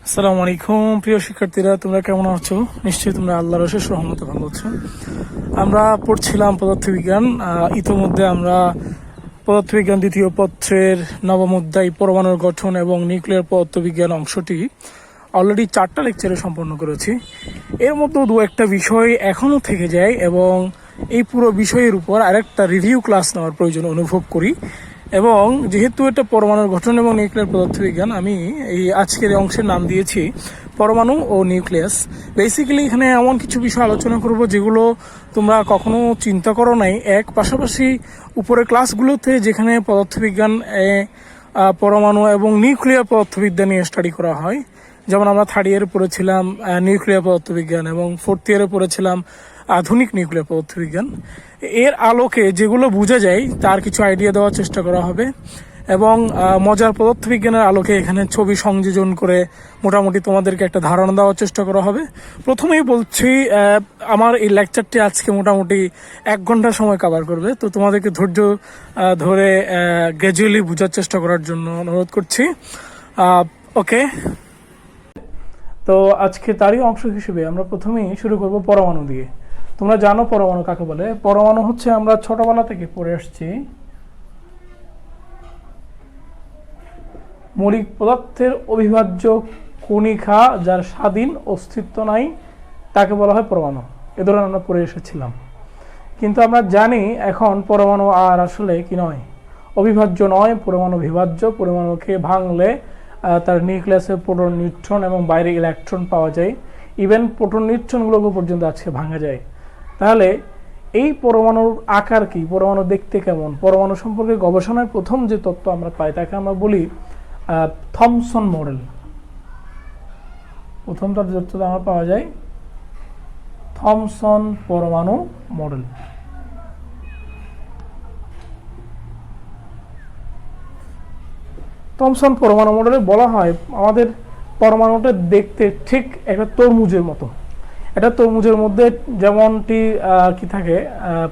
আসসালামু আলাইকুম প্রিয় শিক্ষার্থীরা, তোমরা কেমন আছো? নিশ্চয়ই তোমরা আল্লাহর অশেষ রহমতে ভালো আছো। আমরা পড়ছিলাম পদার্থবিজ্ঞান। ইতোমধ্যে আমরা পদার্থবিজ্ঞান দ্বিতীয় পত্রের নবম অধ্যায় পরমাণুর গঠন এবং নিউক্লিয়ার পদার্থবিজ্ঞান অংশটি অলরেডি 4টা লেকচারে সম্পন্ন করেছি। এর মধ্যে দু একটা বিষয় এখনও থেকে যায় এবং এই পুরো বিষয়ের উপর আরেকটা রিভিউ ক্লাস নেওয়ার প্রয়োজন অনুভব করি। এবং যেহেতু এটা পরমাণুর গঠন এবং নিউক্লিয়ার পদার্থবিজ্ঞান, আমি এই আজকের অংশের নাম দিয়েছি পরমাণু ও নিউক্লিয়াস। বেসিক্যালি এখানে এমন কিছু বিষয় আলোচনা করব যেগুলো তোমরা কখনো চিন্তা করো নাই। পাশাপাশি উপরের ক্লাসগুলোতে যেখানে পদার্থবিজ্ঞান পরমাণু এবং নিউক্লিয়ার পদার্থবিদ্যা নিয়ে স্টাডি করা হয়, যেমন আমরা থার্ড ইয়ারে পড়েছিলাম নিউক্লিয়ার পদার্থবিজ্ঞান এবং ফোর্থ ইয়ারে পড়েছিলাম আধুনিক নিউক্লিয়ার পদার্থবিজ্ঞান। এর আলোকে যেগুলো বোঝা যায় তার কিছু আইডিয়া দেওয়ার চেষ্টা করা হবে এবং মজার পদার্থবিজ্ঞানের আলোকে এখানে ছবি সংযোজন করে মোটামুটি তোমাদেরকে একটা ধারণা দেওয়ার চেষ্টা করা হবে। প্রথমেই বলছি, আমার এই লেকচারটি আজকে মোটামুটি 1 ঘন্টা সময় কভার করবে, তো তোমাদেরকে ধৈর্য ধরে গ্র্যাজুয়ালি বোঝার চেষ্টা করার জন্য অনুরোধ করছি। ওকে, তো আজকে তারই অংশ হিসেবে আমরা প্রথমেই শুরু করব পরমাণু দিয়ে। তোমরা জানো পরমাণু কাকে বলে। পরমাণু হচ্ছে, আমরা ছোটবেলা থেকে পড়ে আসছি, মৌলিক পদার্থের অবিভাজ্য কণিকা যার স্বাধীন অস্তিত্ব নাই, তাকে বলা হয় পরমাণু। এ ধরনের আমরা পড়ে এসেছিলাম। কিন্তু আমরা জানি এখন পরমাণু আর আসলে কি নয়, অবিভাজ্য নয়, পরমাণু বিভাজ্য। পরমাণুকে ভাঙলে তার নিউক্লিয়াসে প্রোটন, নিউট্রন এবং বাইরে ইলেকট্রন পাওয়া যায়। ইভেন প্রোটন নিউট্রনগুলোকে পর্যন্ত আজকে ভাঙা যায়। তাহলে এই পরমাণুর আকার কি, পরমাণু দেখতে কেমন, পরমাণু সম্পর্কে গবেষণার প্রথম যে তত্ত্ব আমরা পাই তাকে আমরা বলি থমসন মডেল। প্রথম তার তথ্য আমরা পাওয়া যায় থমসন পরমাণু মডেল। থমসন পরমাণু মডেলে বলা হয় আমাদের পরমাণুটা দেখতে ঠিক একটা তরমুজের মতো। এটা তরমুজের মধ্যে যেমনটি কি থাকে,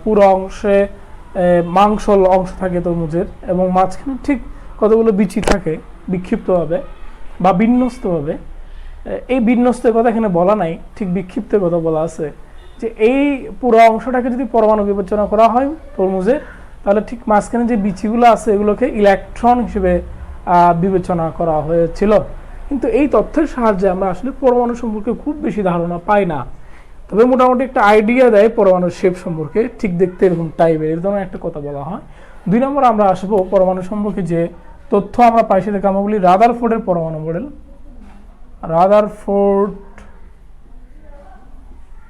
পুরো অংশে মাংস অংশ থাকে তরমুজের, এবং মাঝখানে ঠিক কতগুলো বিচি থাকে বিক্ষিপ্তভাবে বা বিন্যস্তভাবে। এই বিন্যস্তের কথা এখানে বলা নাই, ঠিক বিক্ষিপ্তের কথা বলা আছে। যে এই পুরো অংশটাকে যদি পরমাণু বিবেচনা করা হয় তরমুজের, তাহলে ঠিক মাঝখানে যে বিচিগুলো আছে এগুলোকে ইলেকট্রন হিসেবে বিবেচনা করা হয়েছিল। কিন্তু এই তথ্যের সাহায্যে আমরা আসলে পরমাণু সম্পর্কে খুব বেশি ধারণা পাই না, তবে মোটামুটি একটা আইডিয়া দেয় পরমাণুর শেপ সম্পর্কে, ঠিক দেখতে এরকম টাইপের, এর ধরনের একটা কথা বলা হয়। 2 নম্বর আমরা আসবো পরমাণু সম্পর্কে যে তথ্য আমরা পাই সেটাকে আমরা বলি রাদারফোর্ডের পরমাণু মডেল। রাদারফোর্ড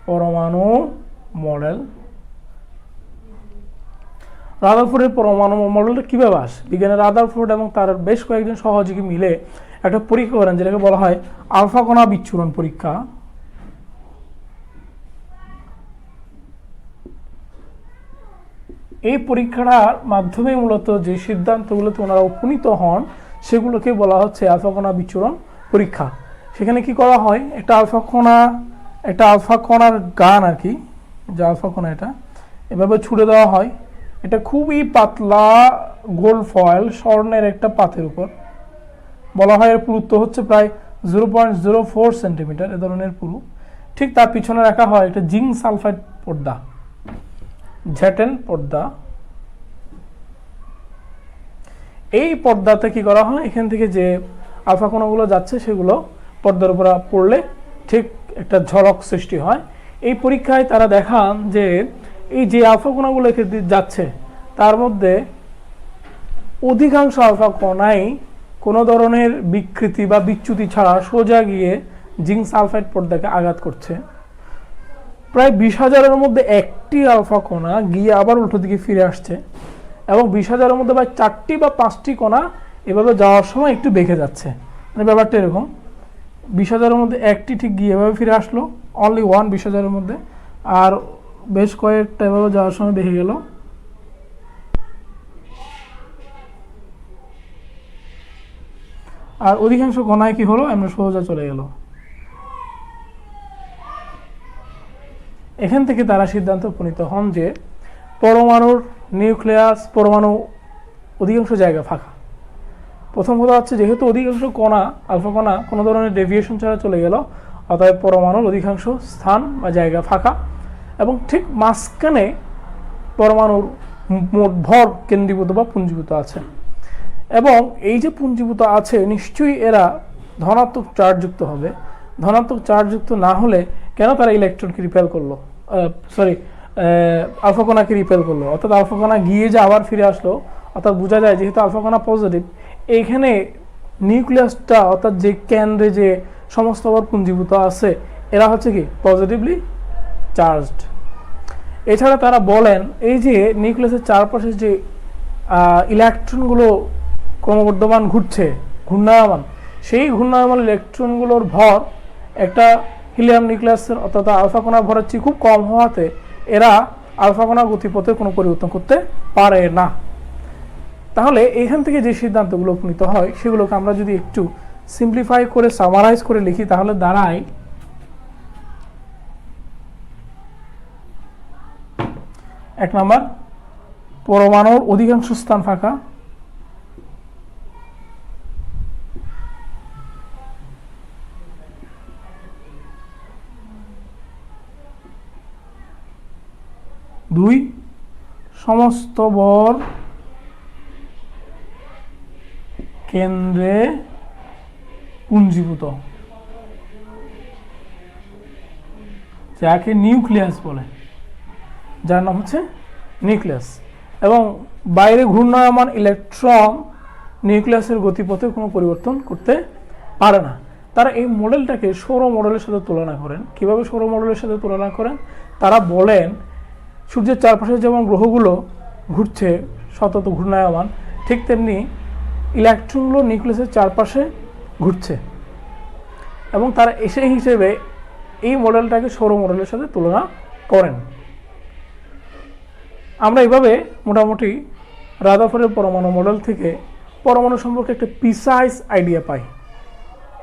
পরমাণু মডেল। রাদারফোর্ডের পরমাণু মডেলটা কীভাবে আসে? বিজ্ঞানের রাদারফোর্ড এবং তার বেশ কয়েকজন সহযোগী মিলে একটা পরীক্ষা করেন যেটাকে বলা হয় আলফা কণা বিচ্ছুরণ পরীক্ষা। এই পরীক্ষাটার মাধ্যমে মূলত যে সিদ্ধান্তগুলোতে ওনারা উপনীত হন সেগুলোকে বলা হচ্ছে আলফা কণা বিচ্ছুরণ পরীক্ষা। সেখানে কি করা হয়, একটা আলফা কণার গান আর কি, যে আলফা কণা এটা এভাবে ছুড়ে দেওয়া হয়। এটা খুবই পাতলা গোল্ড ফয়েল স্বর্ণের একটা পাতের উপর। বলা হয় এর পুরুত্ব হচ্ছে প্রায় 0.04 সেন্টিমিটার, এ ধরনের পুরু। ঠিক তার পিছনে রাখা হয় একটা জিঙ্ক সালফাইড পর্দা, ঝ্যাটেন পর্দা। এই পর্দাতে কি করা হয়, এখান থেকে যে আলফা কণাগুলো যাচ্ছে সেগুলো পর্দার উপর পড়লে ঠিক একটা ঝলক সৃষ্টি হয়। এই পরীক্ষায় তারা দেখান যে এই যে আলফা কণাগুলো এখানে যাচ্ছে তার মধ্যে অধিকাংশ আলফা কণাই কোনো ধরনের বিকৃতি বা বিচ্যুতি ছাড়া সোজা গিয়ে জিঙ্ক সালফাইড পর্দাকে আঘাত করছে। প্রায় 20,000-এর মধ্যে একটি আলফা কণা গিয়ে আবার উল্টো দিকে ফিরে আসছে, এবং 20,000-এর মধ্যে প্রায় 4টি বা 5টি কণা এভাবে যাওয়ার সময় একটু বেঁকে যাচ্ছে। মানে ব্যাপারটা এরকম, 20,000-এর মধ্যে একটি ঠিক গিয়ে এভাবে ফিরে আসলো, অনলি ওয়ান 20,000-এর মধ্যে, আর বেশ কয়েকটা এভাবে যাওয়ার সময় বেঁকে গেল। আর অধিকাংশ কণায় কি হলো, এমন সোজা চলে গেল। এখান থেকে তারা সিদ্ধান্ত উপনীত হন যে পরমাণুর নিউক্লিয়াস, পরমাণু অধিকাংশ জায়গা ফাঁকা, প্রথম কথা হচ্ছে যেহেতু অধিকাংশ কণা আলফা কণা কোনো ধরনের ডেভিয়েশন ছাড়া চলে গেল, অতএব পরমাণুর অধিকাংশ স্থান বা জায়গা ফাঁকা এবং ঠিক মাঝখানে পরমাণুর মোট ভর কেন্দ্রীভূত বা পুঞ্জীভূত আছে। এবং এই যে পুঞ্জীভূত আছে নিশ্চয়ই এরা ধনাত্মক চার্জযুক্ত হবে। ধনাত্মক চার্জযুক্ত না হলে কেন তারা ইলেকট্রনকে রিপেল করলো, আলফা কণাকে রিপেল করলো, অর্থাৎ আলফা কণা গিয়ে যে আবার ফিরে আসলো, অর্থাৎ বোঝা যায় যেহেতু আলফা কণা পজিটিভ, এইখানে নিউক্লিয়াসটা অর্থাৎ যে কেন্দ্রে যে সমস্ত আবার পুঞ্জীভূত আছে এরা হচ্ছে কি পজিটিভলি চার্জড। এছাড়া তারা বলেন এই যে নিউক্লিয়াসের চারপাশে যে ইলেকট্রনগুলো ক্রমবর্ধমান ঘুরছে, ঘূর্ণায়মান, সেই ঘূর্ণায়মান ইলেকট্রনগুলোর ভর একটা হিলিয়াম নিউক্লিয়াসের অর্থাৎ আলফা কণার ভরের চেয়ে খুব কম হওয়াতে এরা আলফা কণার গতিপথে কোনো পরিবর্তন করতে পারে না। তাহলে এখান থেকে যে সিদ্ধান্তগুলো উপনীত হয় সেগুলোকে আমরা যদি একটু সিম্পলিফাই করে সামারাইজ করে লিখি তাহলে দাঁড়ায়, এক নম্বর, পরমাণুর অধিকাংশ স্থান ফাঁকা। দুই, সমস্ত ভর কেন্দ্রে পুঞ্জীভূত, যাকে নিউক্লিয়াস বলে, যার নাম হচ্ছে নিউক্লিয়াস। এবং বাইরে ঘূর্ণায়মান ইলেকট্রন নিউক্লিয়াসের গতিপথে কোনো পরিবর্তন করতে পারে না। তারা এই মডেলটাকে সৌর মডেলের সাথে তুলনা করেন। কিভাবে সৌর মডেলের সাথে তুলনা করেন? তারা বলেন সূর্যের চারপাশে যেমন গ্রহগুলো ঘুরছে সতত ঘূর্ণায়মান, ঠিক তেমনি ইলেকট্রনগুলো নিউক্লিয়াসের চারপাশে ঘুরছে। এবং তারা সেই হিসেবে এই মডেলটাকে সৌর মডেলের সাথে তুলনা করেন। আমরা এইভাবে মোটামুটি রাদারফোর্ডের পরমাণু মডেল থেকে পরমাণু সম্পর্কে একটা প্রিসাইজ আইডিয়া পাই।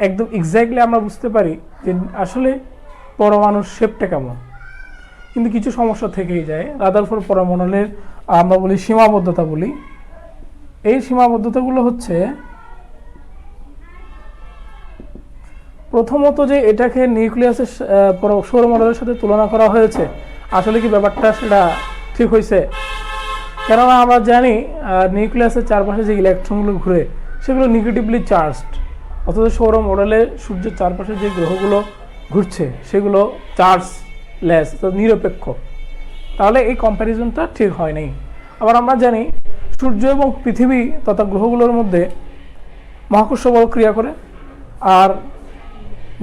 একদম এক্স্যাক্টলি আমরা বুঝতে পারি যে আসলে পরমাণুর শেপটা কেমন। কিন্তু কিছু সমস্যা থেকেই যায়। রাদারফোর্ড পরমাণু মডেলের আমরা বলি সীমাবদ্ধতা বলি। এই সীমাবদ্ধতাগুলো হচ্ছে প্রথমত যে এটাকে নিউক্লিয়াসের সৌর মডেলের সাথে তুলনা করা হয়েছে, আসলে কি ব্যাপারটা সেটা ঠিক হয়েছে? কেননা আমরা জানি নিউক্লিয়াসের চারপাশে যে ইলেকট্রনগুলো ঘুরে সেগুলো নেগেটিভলি চার্জড, অথচ সৌর মডেলে সূর্যের চারপাশে যে গ্রহগুলো ঘুরছে সেগুলো চার্জলেস, নিরপেক্ষ। তাহলে এই কম্প্যারিজনটা ঠিক হয় নাই। আবার আমরা জানি সূর্য এবং পৃথিবী তথা গ্রহগুলোর মধ্যে মহাকর্ষ বল ক্রিয়া করে, আর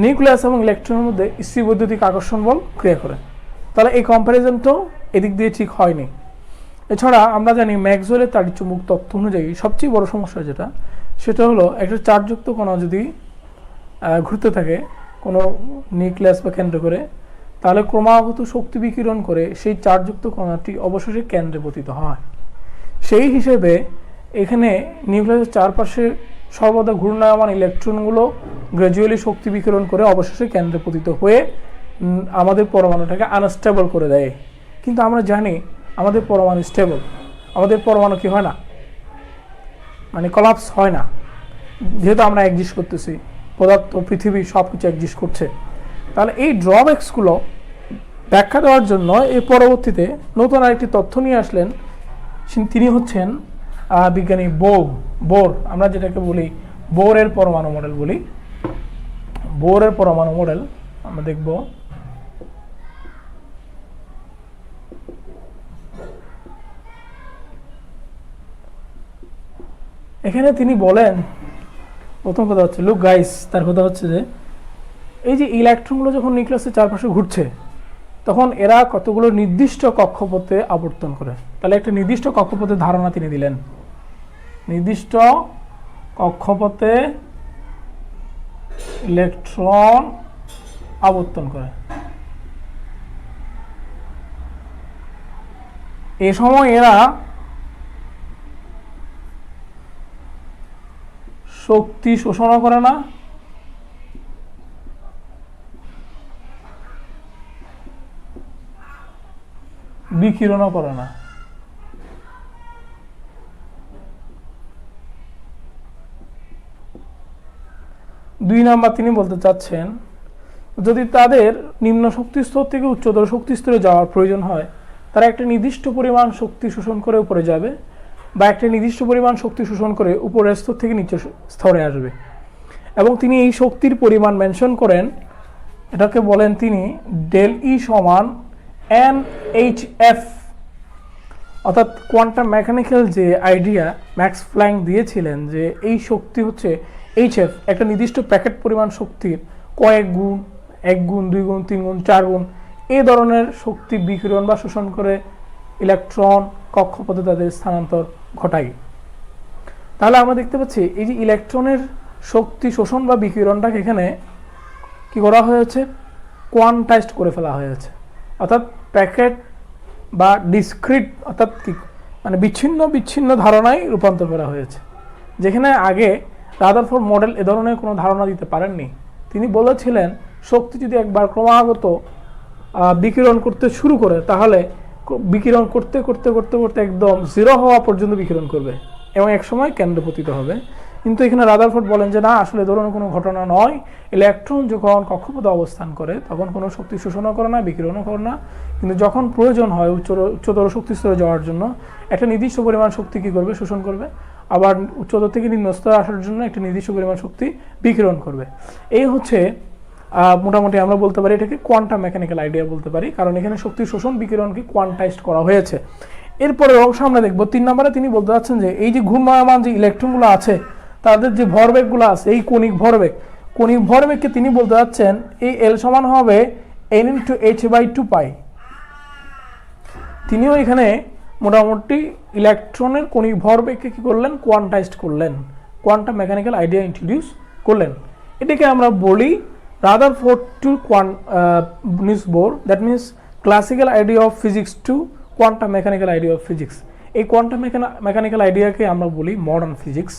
নিউক্লিয়াস এবং ইলেকট্রনের মধ্যে স্থিতিবৈদ্যুতিক আকর্ষণ বল ক্রিয়া করে। তাহলে এই কম্প্যারিজনটাও এদিক দিয়ে ঠিক হয়নি। এছাড়া আমরা জানি ম্যাক্সওয়েলের তাড়িৎচুম্বক তত্ত্ব অনুযায়ী সবচেয়ে বড় সমস্যা সেটা হলো একটা চার্জযুক্ত কণা যদি ঘুরতে থাকে কোনো নিউক্লিয়াস বা কেন্দ্র করে, তাহলে ক্রমাগত শক্তি বিকিরণ করে সেই চার্জযুক্ত কণাটি অবশেষে কেন্দ্রে পতিত হয়। সেই হিসেবে এখানে নিউক্লিয়াসের চারপাশে সর্বদা ঘূর্ণায়মান ইলেকট্রনগুলো গ্র্যাজুয়ালি শক্তি বিকিরণ করে অবশেষে কেন্দ্রে পতিত হয়ে আমাদের পরমাণুটাকে আনস্টেবল করে দেয়। কিন্তু আমরা জানি আমাদের পরমাণু স্টেবল, আমাদের পরমাণু কি হয় না, মানে কলাপস হয় না, যেহেতু আমরা এক্সিস্ট করতেছি, পদার্থ পৃথিবী সব কিছু এক্সিস্ট করছে। তাহলে এই ড্রব্যাকসগুলো ব্যাখ্যা দেওয়ার জন্য এই পরবর্তীতে নতুন আরেকটি তথ্য নিয়ে আসলেন। তিনি হচ্ছেন বিজ্ঞানী বোর। আমরা যেটাকে বলি বোরের পরমাণু মডেল বলি। বোরের পরমাণু মডেল আমরা দেখব। এখানে তিনি বলেন, প্রথম কথা হচ্ছে লুক গাইস, তার কথা হচ্ছে যে এই যে ইলেকট্রনগুলো যখন নিউক্লিয়াসের চারপাশে ঘুরছে তখন এরা কতগুলো নির্দিষ্ট কক্ষপথে আবর্তন করে। তাহলে একটা নির্দিষ্ট কক্ষপথের ধারণা তিনি দিলেন। নির্দিষ্ট কক্ষপথে ইলেকট্রন আবর্তন করে। এই সময় এরা শক্তি শোষণ করে না, বিকিরণও করে না। 2 নাম্বার তিনি বলতে চাচ্ছেন যদি তাদের নিম্ন শক্তি স্তর থেকে উচ্চতর শক্তি স্তরে যাওয়ার প্রয়োজন হয় তারা একটা নির্দিষ্ট পরিমাণ শক্তি শোষণ করে উপরে যাবে বা একটা নির্দিষ্ট পরিমাণ শক্তি শোষণ করে উপরের স্তর থেকে নিচের স্তরে আসবে এবং তিনি এই শক্তির পরিমাণ মেনশন করেন এটাকে বলেন তিনি ডেল ই সমান NHF অর্থাৎ কোয়ান্টাম মেকানিক্যাল যে আইডিয়া ম্যাক্স প্ল্যাঙ্ক দিয়েছিলেন যে এই শক্তি হচ্ছে HF একটা নির্দিষ্ট প্যাকেট পরিমাণ শক্তির কয়েক গুণ 1 গুণ 2 গুণ 3 গুণ 4 গুণ এই ধরনের শক্তি বিকিরণ বা শোষণ করে ইলেকট্রন কক্ষপথে তাদের স্থানান্তর ঘটায়। তাহলে আমরা দেখতে পাচ্ছি এই যে ইলেকট্রনের শক্তি শোষণ বা বিকিরণটাকে এখানে কি করা হয়েছে কোয়ান্টাইজড করে ফেলা হয়েছে অর্থাৎ প্যাকেট বা ডিসক্রিট অর্থাৎ কি মানে বিচ্ছিন্ন বিচ্ছিন্ন ধারণায় রূপান্তর করা হয়েছে যেখানে আগে রাদারফোর্ড মডেল এ ধরনের কোনো ধারণা দিতে পারেননি। তিনি বলেছিলেন শক্তি যদি একবার ক্রমাগত বিকিরণ করতে শুরু করে তাহলে বিকিরণ করতে করতে করতে করতে একদম জিরো হওয়া পর্যন্ত বিকিরণ করবে এবং একসময় কেন্দ্রে পতিত হবে। কিন্তু এখানে রাদারফোর্ড বলেন যে না আসলে ধরনের কোনো ঘটনা নয়, ইলেকট্রন যখন কক্ষপথে অবস্থান করে তখন কোনো শক্তি শোষণও করে না বিকিরণও করে না, কিন্তু যখন প্রয়োজন হয় উচ্চতর শক্তি স্তরে যাওয়ার জন্য একটা নির্দিষ্ট পরিমাণ শক্তি কী করবে শোষণ করবে, আবার উচ্চতর থেকে নিম্ন স্তরে আসার জন্য একটা নির্দিষ্ট পরিমাণ শক্তি বিকিরণ করবে। এই হচ্ছে মোটামুটি আমরা বলতে পারি এটাকে কোয়ান্টাম মেকানিক্যাল আইডিয়া বলতে পারি, কারণ এখানে শক্তি শোষণ বিকিরণকে কোয়ান্টাইজড করা হয়েছে। এরপরে অংশ আমরা দেখবো 3 নম্বরে তিনি বলতে চাচ্ছেন যে এই যে ঘূর্ণায়মান যে ইলেকট্রনগুলো আছে তাদের যে ভরবেগগুলো আছে এই কণিক ভরবেগকে তিনি বলতে চাচ্ছেন এই এল সমান হবে n/h/2π। তিনিও এখানে মোটামুটি ইলেকট্রনের কণিক ভরবেগকে কি করলেন কোয়ান্টাইজড করলেন, কোয়ান্টাম মেকানিক্যাল আইডিয়া ইন্ট্রোডিউস করলেন। এটাকে আমরা বলি Rutherford to Niels Bohr, that means classical idea of physics to quantum mechanical idea of physics. এই কোয়ান্টাম মেকানিক্যাল আইডিয়াকে আমরা বলি মডার্ন ফিজিক্স।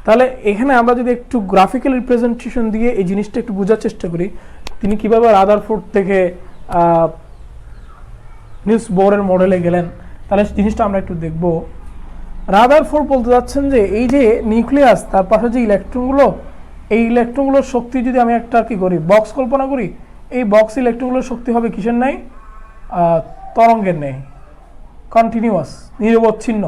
তাহলে এখানে আমরা যদি একটু গ্রাফিক্যাল রিপ্রেজেন্টেশন দিয়ে এই জিনিসটা একটু বোঝার চেষ্টা করি তিনি কিভাবে রাদারফোর্ড থেকে নিলস বোরের মডেলে গেলেন তাহলে জিনিসটা আমরা একটু দেখব। রাদারফোর্ড বলতে যাচ্ছেন যে এই যে নিউক্লিয়াস তার পাশে যে ইলেকট্রনগুলো এই ইলেকট্রনগুলোর শক্তি যদি আমি একটা কি করি বক্স কল্পনা করি, এই বক্স ইলেকট্রনগুলোর শক্তি হবে কিসের ন্যায় তরঙ্গের ন্যায়, কন্টিনিউয়াস নিরবচ্ছিন্ন।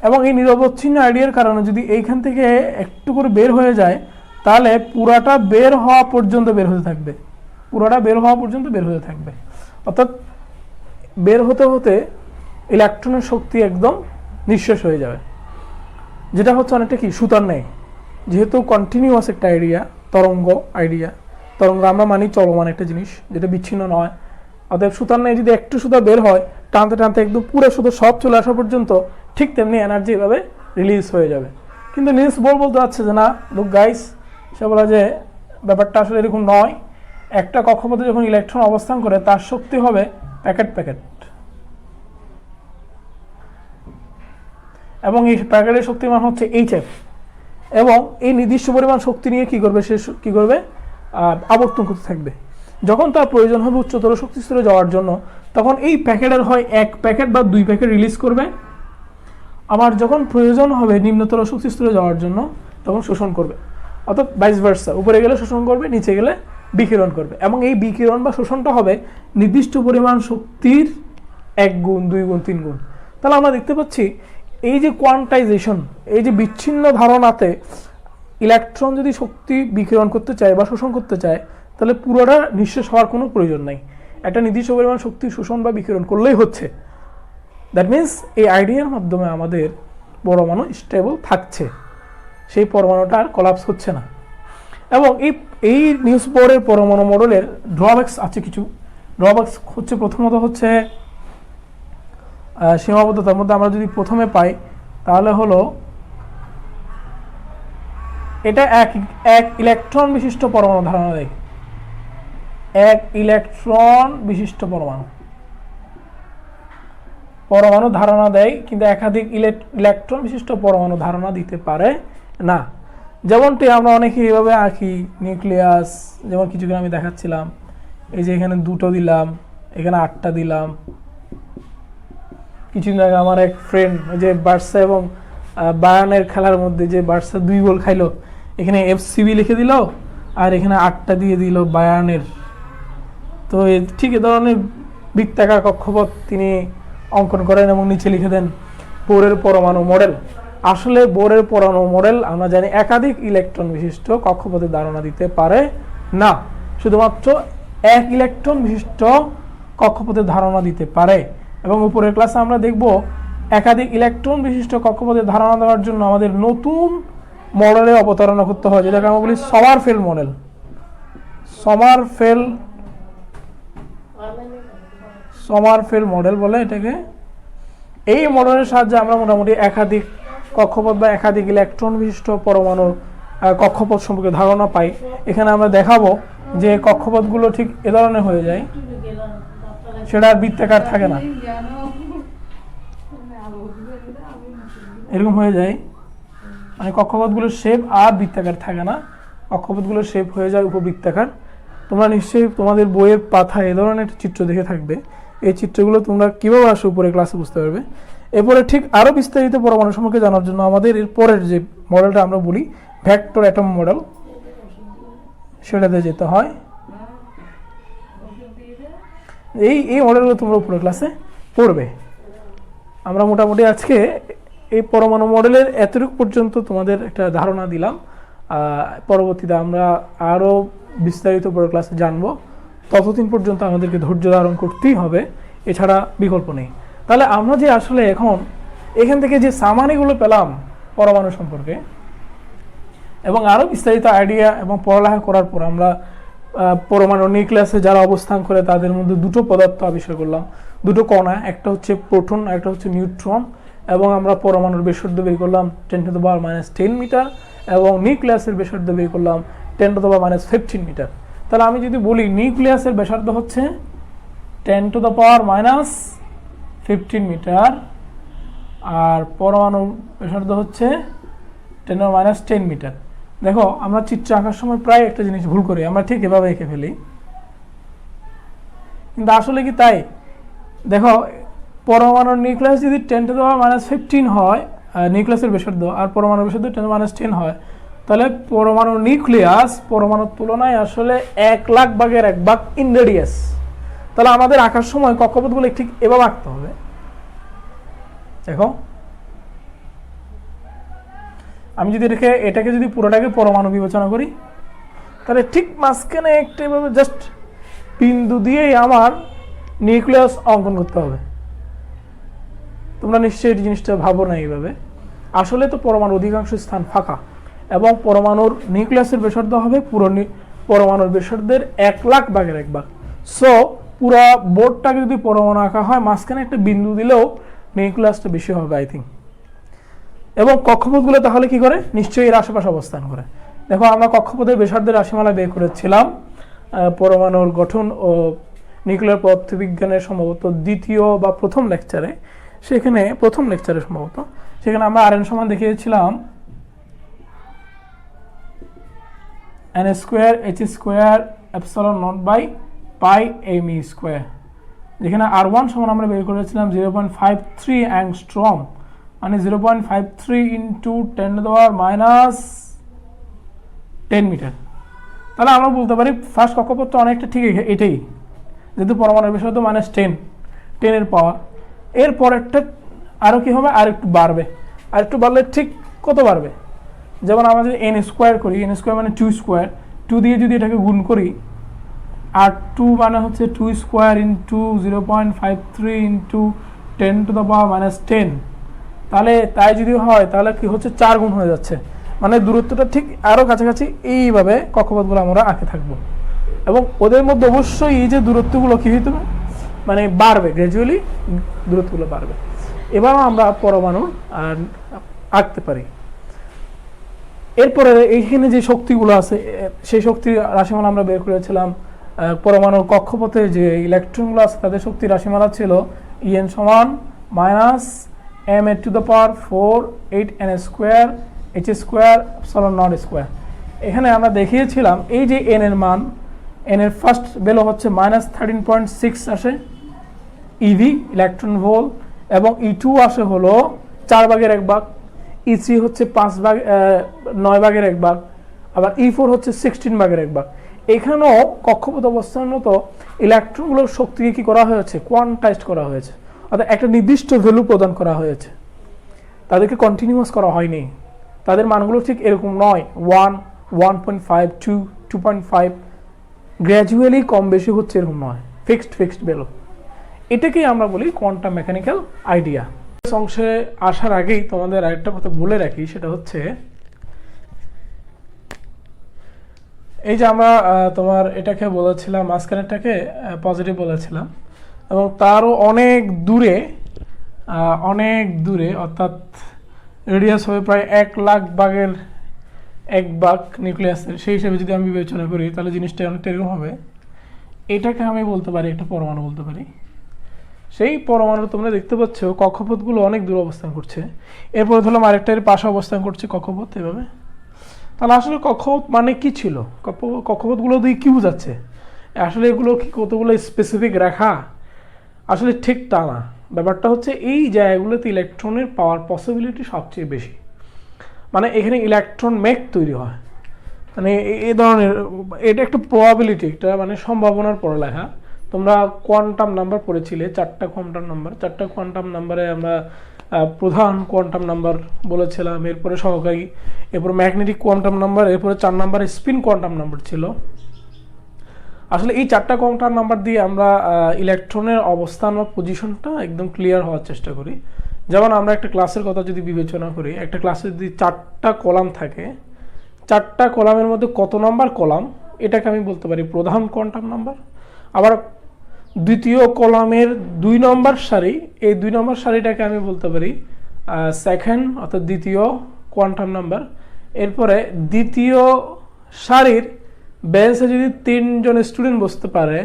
এবং এই নিরবচ্ছিন্ন আইডিয়ার কারণে যদি এইখান থেকে একটু করে বের হয়ে যায় তাহলে পুরাটা বের হওয়া পর্যন্ত বের হতে থাকবে, অর্থাৎ বের হতে হতে ইলেকট্রনের শক্তি একদম নিঃশেষ হয়ে যাবে, যেটা হচ্ছে অনেকটা কি সুতার ন্যায়। যেহেতু কন্টিনিউয়াস একটা তরঙ্গ আমরা মানি চলমান একটা জিনিস যেটা বিচ্ছিন্ন নয়, অতএব সুতার ন্যায় যদি একটু সুতা বের হয় টানতে টানতে একদম পুরো সুতো সব চলে আসা পর্যন্ত ঠিক তেমনি এনার্জি এভাবে রিলিজ হয়ে যাবে। কিন্তু নিলস বোর বলতে চাচ্ছে যে না লুক গাইস, সে বলা যে ব্যাপারটা আসলে এরকম নয়। একটা কক্ষপথে যখন ইলেকট্রন অবস্থান করে তার শক্তি হবে প্যাকেট এবং এই প্যাকেটের শক্তির মান হচ্ছে HF এবং এই নির্দিষ্ট পরিমাণ শক্তি নিয়ে কি করবে আবর্তন করতে থাকবে। যখন তার প্রয়োজন হবে উচ্চতর শক্তি স্তরে যাওয়ার জন্য তখন এই প্যাকেটের হয় 1 প্যাকেট বা 2 প্যাকেট রিলিজ করবে, আবার যখন প্রয়োজন হবে নিম্নতর শক্তি স্তরে যাওয়ার জন্য তখন শোষণ করবে, অর্থাৎ ভাইস ভার্সা, উপরে গেলে শোষণ করবে নিচে গেলে বিকিরণ করবে। এবং এই বিকিরণ বা শোষণটা হবে নির্দিষ্ট পরিমাণ শক্তির 1 গুণ 2 গুণ 3 গুণ। তাহলে আমরা দেখতে পাচ্ছি এই যে কোয়ান্টাইজেশন, এই যে বিচ্ছিন্ন ধারণাতে ইলেকট্রন যদি শক্তি বিকিরণ করতে চায় বা শোষণ করতে চায় তাহলে পুরোটা নিঃশেষ হওয়ার কোনো প্রয়োজন নাই, একটা নির্দিষ্ট পরিমাণ শক্তি শোষণ বা বিকিরণ করলেই হচ্ছে। দ্যাট মিনস এই আইডিয়ার মাধ্যমে আমাদের পরমাণু স্টেবল থাকছে, সেই পরমাণুটা আর কলাপস হচ্ছে না। এবং এই নিলস বোরের পরমাণু মডেলের ড্রব্যাকস আছে কিছু। ড্রব্যাকস হচ্ছে প্রথমত হচ্ছে সীমাবদ্ধতার মধ্যে আমরা যদি প্রথমে পাই তাহলে হলো এটা এক ইলেকট্রন বিশিষ্ট পরমাণু ধারণা দেয়, 1 ইলেকট্রন বিশিষ্ট পরমাণু ধারণা দেয়, কিন্তু একাধিক ইলেকট্রন বিশিষ্ট পরমাণু ধারণা দিতে পারে না। যেমনটি আমরা অনেকে এইভাবে আঁকি নিউক্লিয়াস, যেমন কিছুক্ষণ আমি দেখাচ্ছিলাম, এই যে এখানে 2টো দিলাম, এখানে 8টা দিলাম। কিছুদিন আগে আমার এক ফ্রেন্ড ওই যে বার্সা এবং বায়ার্নের খেলার মধ্যে যে বার্সা 2 গোল খাইলো, এখানে FCB লিখে দিল, আর এখানে 8টা দিয়ে দিল বায়ার্নের। তো ঠিক এ ধরনের বৃত্তাকার কক্ষপথ তিনি অঙ্কন করেন এবং নিচে লিখে দেন বোরের পরমাণু মডেল। আসলে বোরের পরমাণু মডেল আমরা জানি একাধিক ইলেকট্রন বিশিষ্ট কক্ষপথের ধারণা দিতে পারে না, শুধুমাত্র এক ইলেকট্রন বিশিষ্ট কক্ষপথের ধারণা দিতে পারে। এবং উপরের ক্লাসে আমরা দেখব একাধিক ইলেকট্রন বিশিষ্ট কক্ষপথের ধারণা দেওয়ার জন্য আমাদের নতুন মডেলে অবতারণা করতে হয়, যেটাকে আমরা বলি সমারফেল্ড মডেল। সমারফেল্ড মডেল বলে এটাকে। এই মডেলের সাহায্যে আমরা মোটামুটি একাধিক কক্ষপথ বা একাধিক ইলেকট্রন বিশিষ্ট পরমাণুর কক্ষপথ সম্পর্কে ধারণা পাই। এখানে আমরা দেখাবো যে কক্ষপথগুলো ঠিক এ ধরনের হয়ে যায়, সেটা আর বৃত্তাকার থাকে না, এরকম হয়ে যায়। মানে কক্ষপথগুলোর শেপ আর বৃত্তাকার থাকে না, কক্ষপথগুলোর শেপ হয়ে যায় উপবৃত্তাকার। তোমরা নিশ্চয়ই তোমাদের বইয়ের পাতায় এ ধরনের একটা চিত্র দেখে থাকবে। এই চিত্রগুলো তোমরা কীভাবে আসো উপরে ক্লাসে বুঝতে পারবে। এরপরে ঠিক আরও বিস্তারিত পরমাণু সম্পর্কে জানার জন্য আমাদের এর পরের যে মডেলটা আমরা বলি ভেক্টর অ্যাটম মডেল, সেটাতে যেতে হয়। এই মডেলগুলো তোমরা উপরে ক্লাসে পড়বে। আমরা মোটামুটি আজকে এই পরমাণু মডেলের এতটুকু পর্যন্ত তোমাদের একটা ধারণা দিলাম। পরবর্তীতে আমরা আরও বিস্তারিত পরে ক্লাসে জানবো। ততদিন পর্যন্ত আমাদেরকে ধৈর্য ধারণ করতেই হবে, এছাড়া বিকল্প নেই। তাহলে আমরা যে আসলে এখান থেকে যে সামানিগুলো পেলাম পরমাণু সম্পর্কে এবং আরও বিস্তারিত আইডিয়া এবং পড়ালেখা করার পর আমরা পরমাণু নিউক্লিয়াসে যারা অবস্থান করে তাদের মধ্যে দুটো পদার্থ আবিষ্কার করলাম, দুটো কণা, একটা হচ্ছে প্রোটন, একটা হচ্ছে নিউট্রন। এবং আমরা পরমাণুর ব্যাসার্ধ বের করলাম 10⁻⁻10 মিটার এবং নিউক্লিয়াসের ব্যাসার্ধ বের করলাম 10⁻⁻15 মিটার। তাহলে আমি যদি বলি নিউক্লিয়াসের ব্যাসার্ধ হচ্ছে 10⁻⁻15 মিটার আর পরমাণুর ব্যাসার্ধ হচ্ছে 10⁻⁻10 মিটার। দেখো আমরা চিত্র আঁকার সময় প্রায় একটা জিনিস ভুল করি, আমরা ঠিক এভাবে এঁকে ফেলি, কিন্তু আসলে কি তাই? দেখো পরমাণুর নিউক্লিয়াস যদি 10⁻⁻15 হয় নিউক্লিয়াসের ব্যাসার্ধ, আর পরমাণুর ব্যাসার্ধ 10⁻10 হয়, তাহলে পরমাণুর নিউক্লিয়াস পরমাণুর তুলনায় আসলে 1,00,000 ভাগের 1 ভাগ ইন রেডিয়াস। তাহলে আমাদের আঁকার সময় কক্ষপথগুলো ঠিক এভাবে আঁকতে হবে। দেখো আমি যদি এটাকে যদি পুরোটাকে পরমাণু বিবেচনা করি, তাহলে ঠিক মাঝখানে একটা এভাবে জাস্ট বিন্দু দিয়েই আমার নিউক্লিয়াস অঙ্কন করতে হবে। তোমরা নিশ্চয়ই এই জিনিসটা ভাবো না এইভাবে। আসলে তো পরমাণুর অধিকাংশ স্থান ফাঁকা এবং পরমাণুর নিউক্লিয়াসের ব্যাসার্ধ হবে পুরো পরমাণুর ব্যাসার্ধের 1,00,000 ভাগের 1 ভাগ। সো পুরো বোর্ডটাকে যদি পরমাণু আঁকা হয়, মাঝখানে একটা বিন্দু দিলেও নিউক্লিয়াসটা বেশি হবে আই থিঙ্ক। এবং কক্ষপথগুলো তাহলে কি করে? নিশ্চয়ই এর আশেপাশে অবস্থান করে। দেখো আমরা কক্ষপথের ব্যাসার্ধের রাশিমালা বের করেছিলাম পরমাণুর গঠন ও নিউক্লিয়ার পদার্থবিজ্ঞানের সম্ভবত দ্বিতীয় বা প্রথম লেকচারে, সম্ভবত সেখানে আমরা Rn সমান দেখিয়েছিলাম n²h²ε0/π_me², যেখানে R1 সমান আমরা বের করেছিলাম 0.53 অ্যাংস্ট্রম, মানে 0.53 ইন্টু 10⁻⁻10 মিটার। তাহলে আমরা বলতে পারি ফার্স্ট কক্ষপথটা অনেকটা ঠিক এটাই, যেহেতু পরমাণুর ব্যাসার্ধ -10 এর পাওয়ার। এর পরেরটা আরও কি হবে? আর একটু বাড়বে, আর একটু বাড়লে ঠিক কত বাড়বে? যেমন আমরা যদি n² করি, n² মানে 2², 2 দিয়ে যদি এটাকে গুণ করি, আর 2 মানে হচ্ছে 2² ইন্টু 0.53 ইন্টু 10⁻⁻10, তাহলে তাই যদি হয় তাহলে কি হচ্ছে 4 গুণ হয়ে যাচ্ছে। মানে দূরত্বটা ঠিক আরও কাছাকাছি। এইভাবে কক্ষপথগুলো আমরা আঁকে থাকবো এবং ওদের মধ্যে অবশ্যই এই যে দূরত্বগুলো কী হইতে হবে, মানে বাড়বে, গ্র্যাজুয়ালি দূরত্বগুলো বাড়বে। এবার আমরা পরমাণু আঁকতে পারি। এরপরে এইখানে যে শক্তিগুলো আছে সেই শক্তির রাশিমালা আমরা বের করেছিলাম। পরমাণুর কক্ষপথে যে ইলেকট্রনগুলো আছে তাদের শক্তির রাশিমালা ছিল En সমান -m⁴ 8n² h²ε0²। এখানে আমরা দেখিয়েছিলাম এই যে n এর মান, n এর ফার্স্ট ভ্যালু হচ্ছে -13.6 আসে eV ইলেকট্রন ভোল্ট, এবং E2 আসে হলো 4 ভাগের 1 ভাগ, E3 হচ্ছে 9 ভাগের 1 ভাগ, আবার E4 হচ্ছে 16 ভাগের 1 ভাগ। এখানেও কক্ষপথ অবস্থানরত ইলেকট্রনগুলোর শক্তিকে কি করা হয়েছে, কোয়ান্টাইজড করা হয়েছে, অর্থাৎ একটা নির্দিষ্ট ভ্যালু প্রদান করা হয়েছে, তাদেরকে কন্টিনিউয়াস করা হয়নি। তাদের মানগুলো ঠিক এরকম নয় 1, 1.5, 2, 2.5, গ্র্যাজুয়ালি কম বেশি হচ্ছে এরকম নয়, ফিক্সড ভ্যালু। এটাকেই আমরা বলি কোয়ান্টাম মেকানিক্যাল আইডিয়া। অংশে আসার আগেই তোমাদের আরেকটা কথা বলে রাখি, সেটা হচ্ছে এই যে আমরা তোমার এটাকে বলেছিলাম, মাঝখানেরটাকে পজিটিভ বলেছিলাম, এবং তারও অনেক দূরে অর্থাৎ রেডিয়াস হবে প্রায় 1 লাখ ভাগের 1 ভাগ নিউক্লিয়াসের, সেই হিসেবে যদি আমি বিবেচনা করি তাহলে জিনিসটা অনেকটা এরকম হবে। এটাকে আমি বলতে পারি একটা পরমাণু বলতে পারি। সেই পরমাণু তোমরা দেখতে পাচ্ছ কক্ষপথগুলো অনেক দূর অবস্থান করছে, এরপরে ধরলাম আরেকটার পাশে অবস্থান করছে কক্ষপথ এভাবে। তাহলে আসলে কক্ষপথ মানে কি ছিল, কক্ষপথগুলো দিয়ে কি বোঝাচ্ছে, আসলে এগুলো কি কতগুলো স্পেসিফিক রেখা, আসলে ঠিক তা না। ব্যাপারটা হচ্ছে এই জায়গাগুলোতে ইলেকট্রনের পাওয়ার পসিবিলিটি সবচেয়ে বেশি, মানে এখানে ইলেকট্রন মেঘ তৈরি হয়, মানে এই ধরনের, এটা একটা প্রবাবিলিটি, একটা মানে সম্ভাবনার পড়ালেখা। তোমরা কোয়ান্টাম নাম্বার পড়েছিলে, 4টা কোয়ান্টাম নাম্বার, 4টা কোয়ান্টাম নাম্বারে আমরা প্রধান কোয়ান্টাম নাম্বার বলেছিলাম, এরপরে সহকারী, এরপর ম্যাগনেটিক কোয়ান্টাম নাম্বার, এরপরে 4 নাম্বারে স্পিন কোয়ান্টাম নাম্বার ছিল। আসলে এই 4টা কোয়ান্টাম নাম্বার দিয়ে আমরা ইলেকট্রনের অবস্থান বা পজিশনটা একদম ক্লিয়ার হওয়ার চেষ্টা করি। যেমন আমরা একটা ক্লাসের কথা যদি বিবেচনা করি, একটা ক্লাসে যদি 4টা কলাম থাকে, 4টা কলামের মধ্যে কত নাম্বার কলাম, এটাকে আমি বলতে পারি প্রধান কোয়ান্টাম নাম্বার। আবার দ্বিতীয় কলামের 2 নম্বর সারি, এই 2 নম্বর সারিটাকে আমি বলতে পারি সেকেন্ড অর্থাৎ দ্বিতীয় কোয়ান্টাম নাম্বার। এরপরে দ্বিতীয় সারির বেঞ্চে যদি 3 জন স্টুডেন্ট বসতে পারে,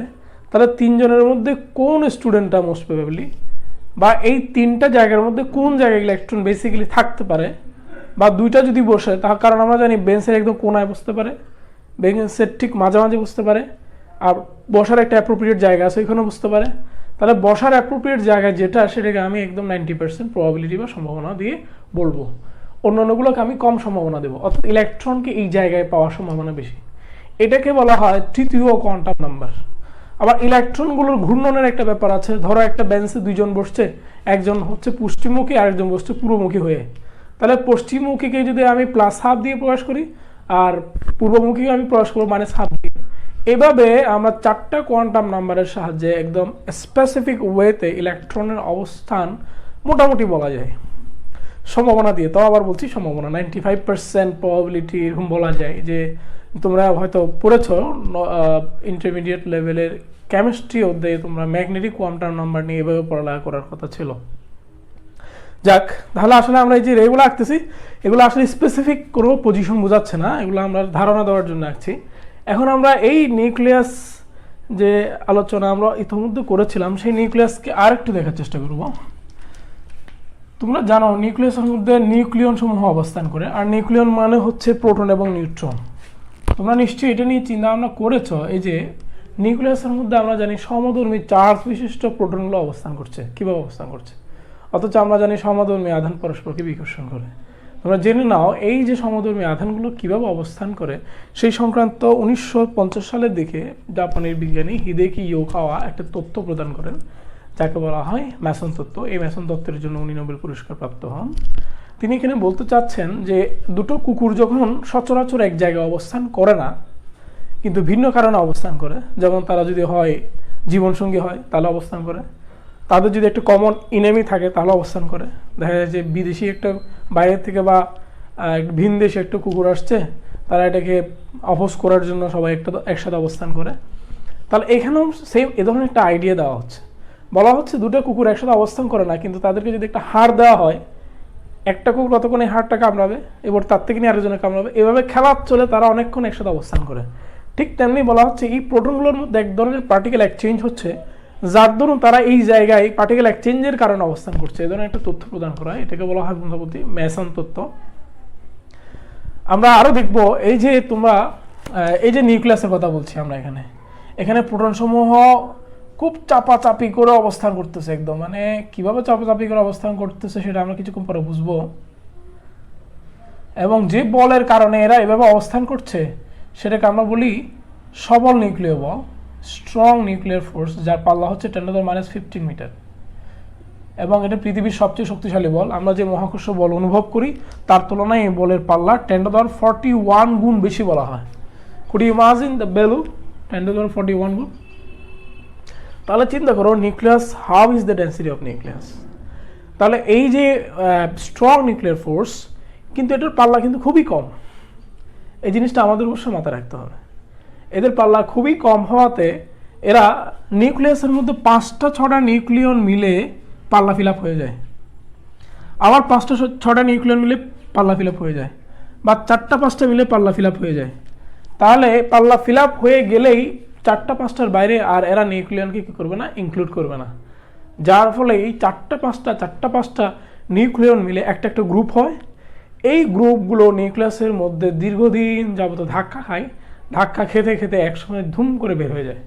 তাহলে 3 জনের মধ্যে কোন স্টুডেন্টটা মোস্ট প্রবাবলি, বা এই 3টা জায়গার মধ্যে কোন জায়গায় ইলেকট্রন বেসিক্যালি থাকতে পারে, বা 2টা যদি বসে, তার কারণ আমরা জানি বেঞ্চের একদম কোনায় বসতে পারে, বেঞ্চের ঠিক মাঝামাঝি বসতে পারে, আর বসার একটা অ্যাপ্রোপ্রিয়েট জায়গা আছে ওইখানে বুঝতে পারে। তাহলে বসার অ্যাপ্রোপ্রিয়েট জায়গা যেটা, সেটাকে আমি একদম 90% প্রবাবিলিটি বা সম্ভাবনা দিয়ে বলবো, অন্যান্যগুলোকে আমি কম সম্ভাবনা দেবো, অর্থাৎ ইলেকট্রনকে এই জায়গায় পাওয়ার সম্ভাবনা বেশি। এটাকে বলা হয় তৃতীয় কোয়ান্টাম নাম্বার। আবার ইলেকট্রনগুলোর ঘূর্ণনের একটা ব্যাপার আছে। ধরো একটা বেঞ্চে 2 জন বসছে, একজন হচ্ছে পশ্চিমমুখী, আরেকজন বসছে পূর্বমুখী হয়ে, তাহলে পশ্চিমমুখীকে যদি আমি +1/2 দিয়ে প্রকাশ করি, আর পূর্বমুখীকে আমি প্রকাশ করবো -1/2 দিয়ে। এভাবে আমরা 4টা কোয়ান্টাম নাম্বারের সাহায্যে একদম স্পেসিফিক ওয়েতে ইলেকট্রনের অবস্থান মোটামুটি বলা যায় সম্ভাবনা দিয়ে। তাও আবার বলছি সম্ভাবনা, 95% প্রবাবিলিটি এরকম বলা যায়। যে তোমরা হয়তো পড়েছ ইন্টারমিডিয়েট লেভেলের কেমিস্ট্রি অধ্যায়ে, তোমরা ম্যাগনেটিক কোয়ান্টাম নাম্বার নিয়ে এভাবে পড়ালেখা করার কথা ছিল। যাক, তাহলে আসলে আমরা এই যে রেগুলো আঁকতেছি, এগুলো আসলে স্পেসিফিক কোনো পজিশন বোঝাচ্ছে না, এগুলো আমরা ধারণা দেওয়ার জন্য আঁকছি। এখন আমরা এই নিউক্লিয়াস যে আলোচনা আমরা ইতিমধ্যে করেছিলাম, সেই নিউক্লিয়াসকে আর একটু দেখার চেষ্টা করব। তোমরা জানো নিউক্লিয়াসের মধ্যে নিউক্লিয়ন সমূহ অবস্থান করে, আর নিউক্লিয়ন মানে হচ্ছে প্রোটন এবং নিউট্রন। তোমরা নিশ্চয়ই এটা নিয়ে চিন্তা ভাবনা করেছো। এই যে নিউক্লিয়াসের মধ্যে আমরা জানি সমধর্মী চার্জ বিশিষ্ট প্রোটনগুলো অবস্থান করছে, কিভাবে অবস্থান করছে, অথচ আমরা জানি সমধর্মী আধান পরস্পরকে বিকর্ষণ করে। তোমরা জেনে নাও এই যে সমধর্মী আধানগুলো কিভাবে অবস্থান করে, সেই সংক্রান্ত 1950 সালের দিকে জাপানের বিজ্ঞানী হিদেকি ইয়োকাওয়া একটা তথ্য প্রদান করেন, যাকে বলা হয় ম্যাসন তত্ত্ব। এই ম্যাসন তত্ত্বের জন্য উনি নোবেল পুরস্কার প্রাপ্ত হন। তিনি এখানে বলতে চাচ্ছেন যে দুটো কুকুর যখন সচরাচর এক জায়গায় অবস্থান করে না, কিন্তু ভিন্ন কারণে অবস্থান করে, যেমন তারা যদি হয় জীবনসঙ্গী হয় তাহলে অবস্থান করে, তাদের যদি একটা কমন ইনেমি থাকে তাহলে অবস্থান করে। দেখা যায় যে বিদেশি একটা বাইরের থেকে বা ভিন দেশে একটা কুকুর আসছে, তারা এটাকে অপোজ করার জন্য সবাই একসাথে অবস্থান করে। তাহলে এখানেও সেম এ ধরনের একটা আইডিয়া দেওয়া হচ্ছে। বলা হচ্ছে দুটো কুকুর একসাথে অবস্থান করে না, কিন্তু তাদেরকে যদি একটা হাড় দেওয়া হয়, একটা কুকুর ততক্ষণ এই হাড়টা কামড়াবে, এবার তার থেকে নিয়ে আরেকজনে কামড়াবে, এভাবে খেলা চলে, তারা অনেকক্ষণ একসাথে অবস্থান করে। ঠিক তেমনি বলা হচ্ছে এই প্রোটনগুলোর মধ্যে এক ধরনের পার্টিকেল এক্সচেঞ্জ হচ্ছে, যার দরুন তারা এই জায়গায় পার্টিকেল এক্সচেঞ্জের কারণে অবস্থান করছে। এই ধরনের একটা তথ্য প্রদান করা হয়, এটাকে বলা হয় বন্ধুপতি ম্যাসন তত্ত্ব। আমরা আরও দেখব এই যে তোমরা এই যে নিউক্লিয়াসের কথা বলছি আমরা, এখানে প্রোটন সমূহ খুব চাপাচাপি করে অবস্থান করতেছে, একদম মানে কিভাবে চাপাচাপি করে অবস্থান করতেছে সেটা আমরা কিছুক্ষণ পরে বুঝবো। এবং যে বলের কারণে এরা এভাবে অবস্থান করছে সেটাকে আমরা বলি সবল নিউক্লিয় বল, স্ট্রং নিউক্লিয়ার ফোর্স, যার পাল্লা হচ্ছে 10⁻15 মিটার। এবং এটা পৃথিবীর সবচেয়ে শক্তিশালী বল। আমরা যে মহাকর্ষ বল অনুভব করি তার তুলনায় এই বলের পাল্লা 10⁻41 গুণ বেশি বলা হয়। Could you imagine the value 10⁻41 গুণ? তাহলে চিন্তা করো nucleus, how is the density of nucleus. তাহলে এই যে স্ট্রং নিউক্লিয়ার ফোর্স, কিন্তু এটার পাল্লা কিন্তু খুবই কম। এই জিনিসটা আমাদের অবশ্যই মাথায় রাখতে হবে। এদের পাল্লা খুবই কম হওয়াতে এরা নিউক্লিয়াসের মধ্যে 5টা-6টা নিউক্লিয়ন মিলে পাল্লা ফিল আপ হয়ে যায়, আবার 5টা-6টা নিউক্লিয়ন মিলে পাল্লা ফিল আপ হয়ে যায়, বা 4টা-5টা মিলে পাল্লা ফিল আপ হয়ে যায়। তাহলে পাল্লা ফিল আপ হয়ে গেলেই 4টা-5টার বাইরে আর এরা নিউক্লিয়নকে কী করবে না, ইনক্লুড করবে না। যার ফলে এই 4টা-5টা নিউক্লিয়ন মিলে একটা গ্রুপ হয়। এই গ্রুপগুলো নিউক্লিয়াসের মধ্যে দীর্ঘদিন যাবত ধাক্কা খায়, ধাক্কা খেতে খেতে একসময় ধুম করে বের হয়ে যায়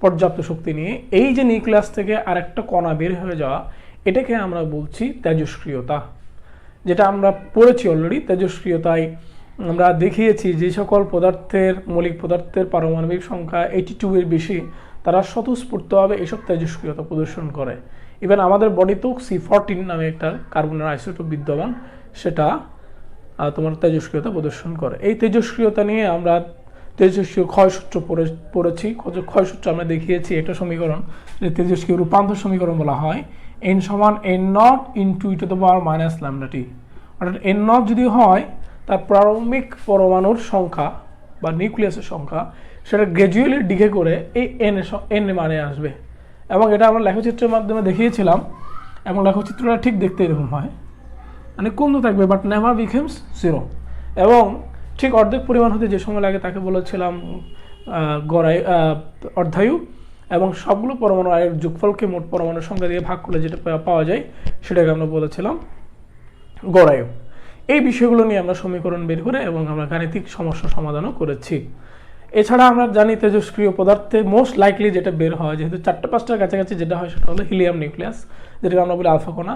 পর্যাপ্ত শক্তি নিয়ে। এই যে নিউক্লিয়াস থেকে আরেকটা কণা বের হয়ে যাওয়া, এটাকে আমরা বলছি তেজস্ক্রিয়তা, যেটা আমরা পড়েছি অলরেডি। তেজস্ক্রিয়তায় আমরা দেখিয়েছি যে সকল পদার্থের, মৌলিক পদার্থের পারমাণবিক সংখ্যা 82 এর বেশি, তারা স্বতঃস্ফূর্তভাবে এইসব তেজস্ক্রিয়তা প্রদর্শন করে। ইভেন আমাদের বডিতেও C14 নামে একটা কার্বনের আইসোটোপ বিদ্যমান, সেটা তোমার তেজস্ক্রিয়তা প্রদর্শন করে। এই তেজস্ক্রিয়তা নিয়ে আমরা তেজস্ক্রিয় ক্ষয়সূত্র পড়েছি। ক্ষয়সূত্র আমরা দেখিয়েছি একটা সমীকরণ, যে তেজস্ক্রিয় রূপান্তর সমীকরণ বলা হয় n সমান n0 ইন্টু e⁻ λt। অর্থাৎ n0 যদি হয় তার প্রারম্ভিক পরমাণুর সংখ্যা বা নিউক্লিয়াসের সংখ্যা, সেটা গ্র্যাজুয়ালি ডিকে করে এই n মানে আসবে। এবং এটা আমরা লেখচিত্রের মাধ্যমে দেখিয়েছিলাম, এবং লেখচিত্রটা ঠিক দেখতে এরকম হয়, মানে কমতে থাকবে বাট নেভার বিকেমস 0। এবং ঠিক অর্ধেক পরিমাণ হতে যে সময় লাগে তাকে বলেছিলাম অর্ধায়ু। এবং সবগুলো পরমাণু আয়ের যোগফলকে মোট পরমাণুর সংখ্যা দিয়ে ভাগ করলে যেটা পাওয়া যায় সেটাকে আমরা বলেছিলাম গড়ায়ু। এই বিষয়গুলো নিয়ে আমরা সমীকরণ বের করে এবং আমরা গাণিতিক সমস্যা সমাধানও করেছি। এছাড়া আমরা জানি তেজস্ক্রিয় পদার্থে মোস্ট লাইকলি যেটা বের হয়, যেহেতু 4টা-5টার কাছাকাছি যেটা হয় সেটা হলো হিলিয়াম নিউক্লিয়াস, যেটাকে আমরা বলি আলফা কণা।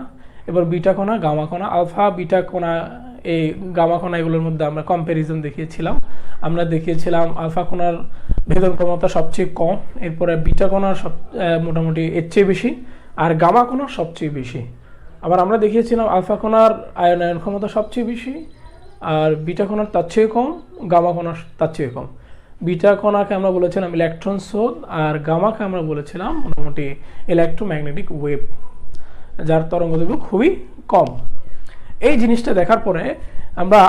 এবার বিটা কণা, গামা কণা। আলফা, বিটা কণা, এই গামা কণা, এগুলোর মধ্যে আমরা কম্প্যারিজন দেখিয়েছিলাম। আমরা দেখিয়েছিলাম আলফা কণার ভেদন ক্ষমতা সবচেয়ে কম, এরপরে বিটা কণার মোটামুটি এর চেয়ে বেশি, আর গামা কণার সবচেয়ে বেশি। আবার আমরা দেখিয়েছিলাম আলফা কণার আয়নায়ন ক্ষমতা সবচেয়ে বেশি, আর বিটা কণার তার চেয়ে কম, গামা কণার তার চেয়ে কম। বিটা কণাকে আমরা বলেছিলাম ইলেকট্রন স্রোত, আর গামাকে আমরা বলেছিলাম মোটামুটি ইলেকট্রোম্যাগনেটিক ওয়েভ, যার তরঙ্গদৈর্ঘ্য খুবই কম। এই জিনিসটা দেখার পরে আমরা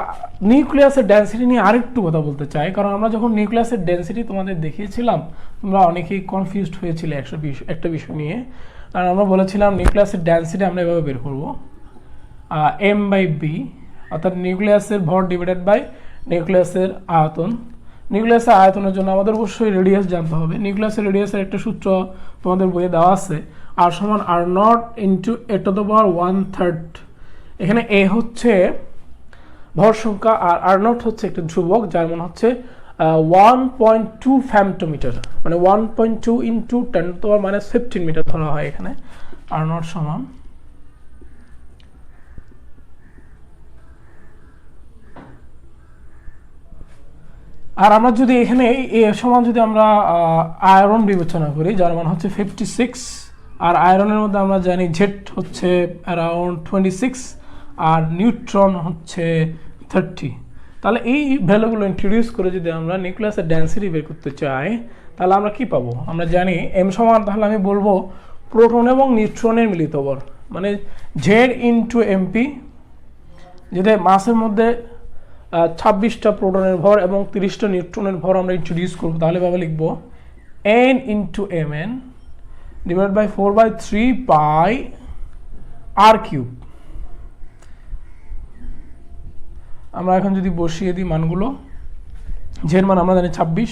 নিউক্লিয়াসের ডেন্সিটি নিয়ে আরেকটু কথা বলতে চাই, কারণ আমরা যখন নিউক্লিয়াসের ডেন্সিটি তোমাদের দেখিয়েছিলাম, তোমরা অনেকেই কনফিউজড হয়েছিলে একটা বিষয় নিয়ে। আর আমরা বলেছিলাম নিউক্লিয়াসের ডেন্সিটি আমরা এভাবে বের করবো, m/b, অর্থাৎ নিউক্লিয়াসের ভর ডিভাইডেড বাই নিউক্লিয়াসের আয়তন। নিউক্লিয়াসের আয়তনের জন্য আমাদের অবশ্যই রেডিয়াস জানতে হবে। নিউক্লিয়াসের রেডিয়াসের একটা সূত্র তোমাদের বইয়ে দেওয়া আছে, r সমান r0 ইন্টু a⁻1/3। এখানে a হচ্ছে ভর সংখ্যা আর r0 হচ্ছে একটা ধ্রুবক, যার মান হচ্ছে 1.2 ফেমটোমিটার, মানে 1.2 ইন্টু 10⁻15 মিটার ধরা হয় এখানে। r0 সমান আর আমরা যদি এখানে এ সমান যদি আমরা আয়রন বিবেচনা করি, যার মান হচ্ছে 56, আর আয়রনের মধ্যে আমরা জানি জেড হচ্ছে অ্যারাউন্ড 26 আর নিউট্রন হচ্ছে 30। তাহলে এই ভ্যালুগুলো ইন্ট্রোডিউস করে যদি আমরা নিউক্লিয়াসের ডেন্সিটি বের করতে চাই, তাহলে আমরা কি পাবো? আমরা জানি এম সমান, তাহলে আমি বলবো প্রোটন এবং নিউট্রনের মিলিত ভর, মানে জেড ইন্টু এমপি, যেটা মাসের মধ্যে 26টা প্রোটনের ভর এবং 30টা নিউট্রনের ভর আমরা ইন্ট্রোডিউস করবো। তাহলে ভাবে লিখবো n into mn divide by 4/3 pi r cube. আমরা এখন যদি বসিয়ে দিই মানগুলো, জের মান আমরা জানি 26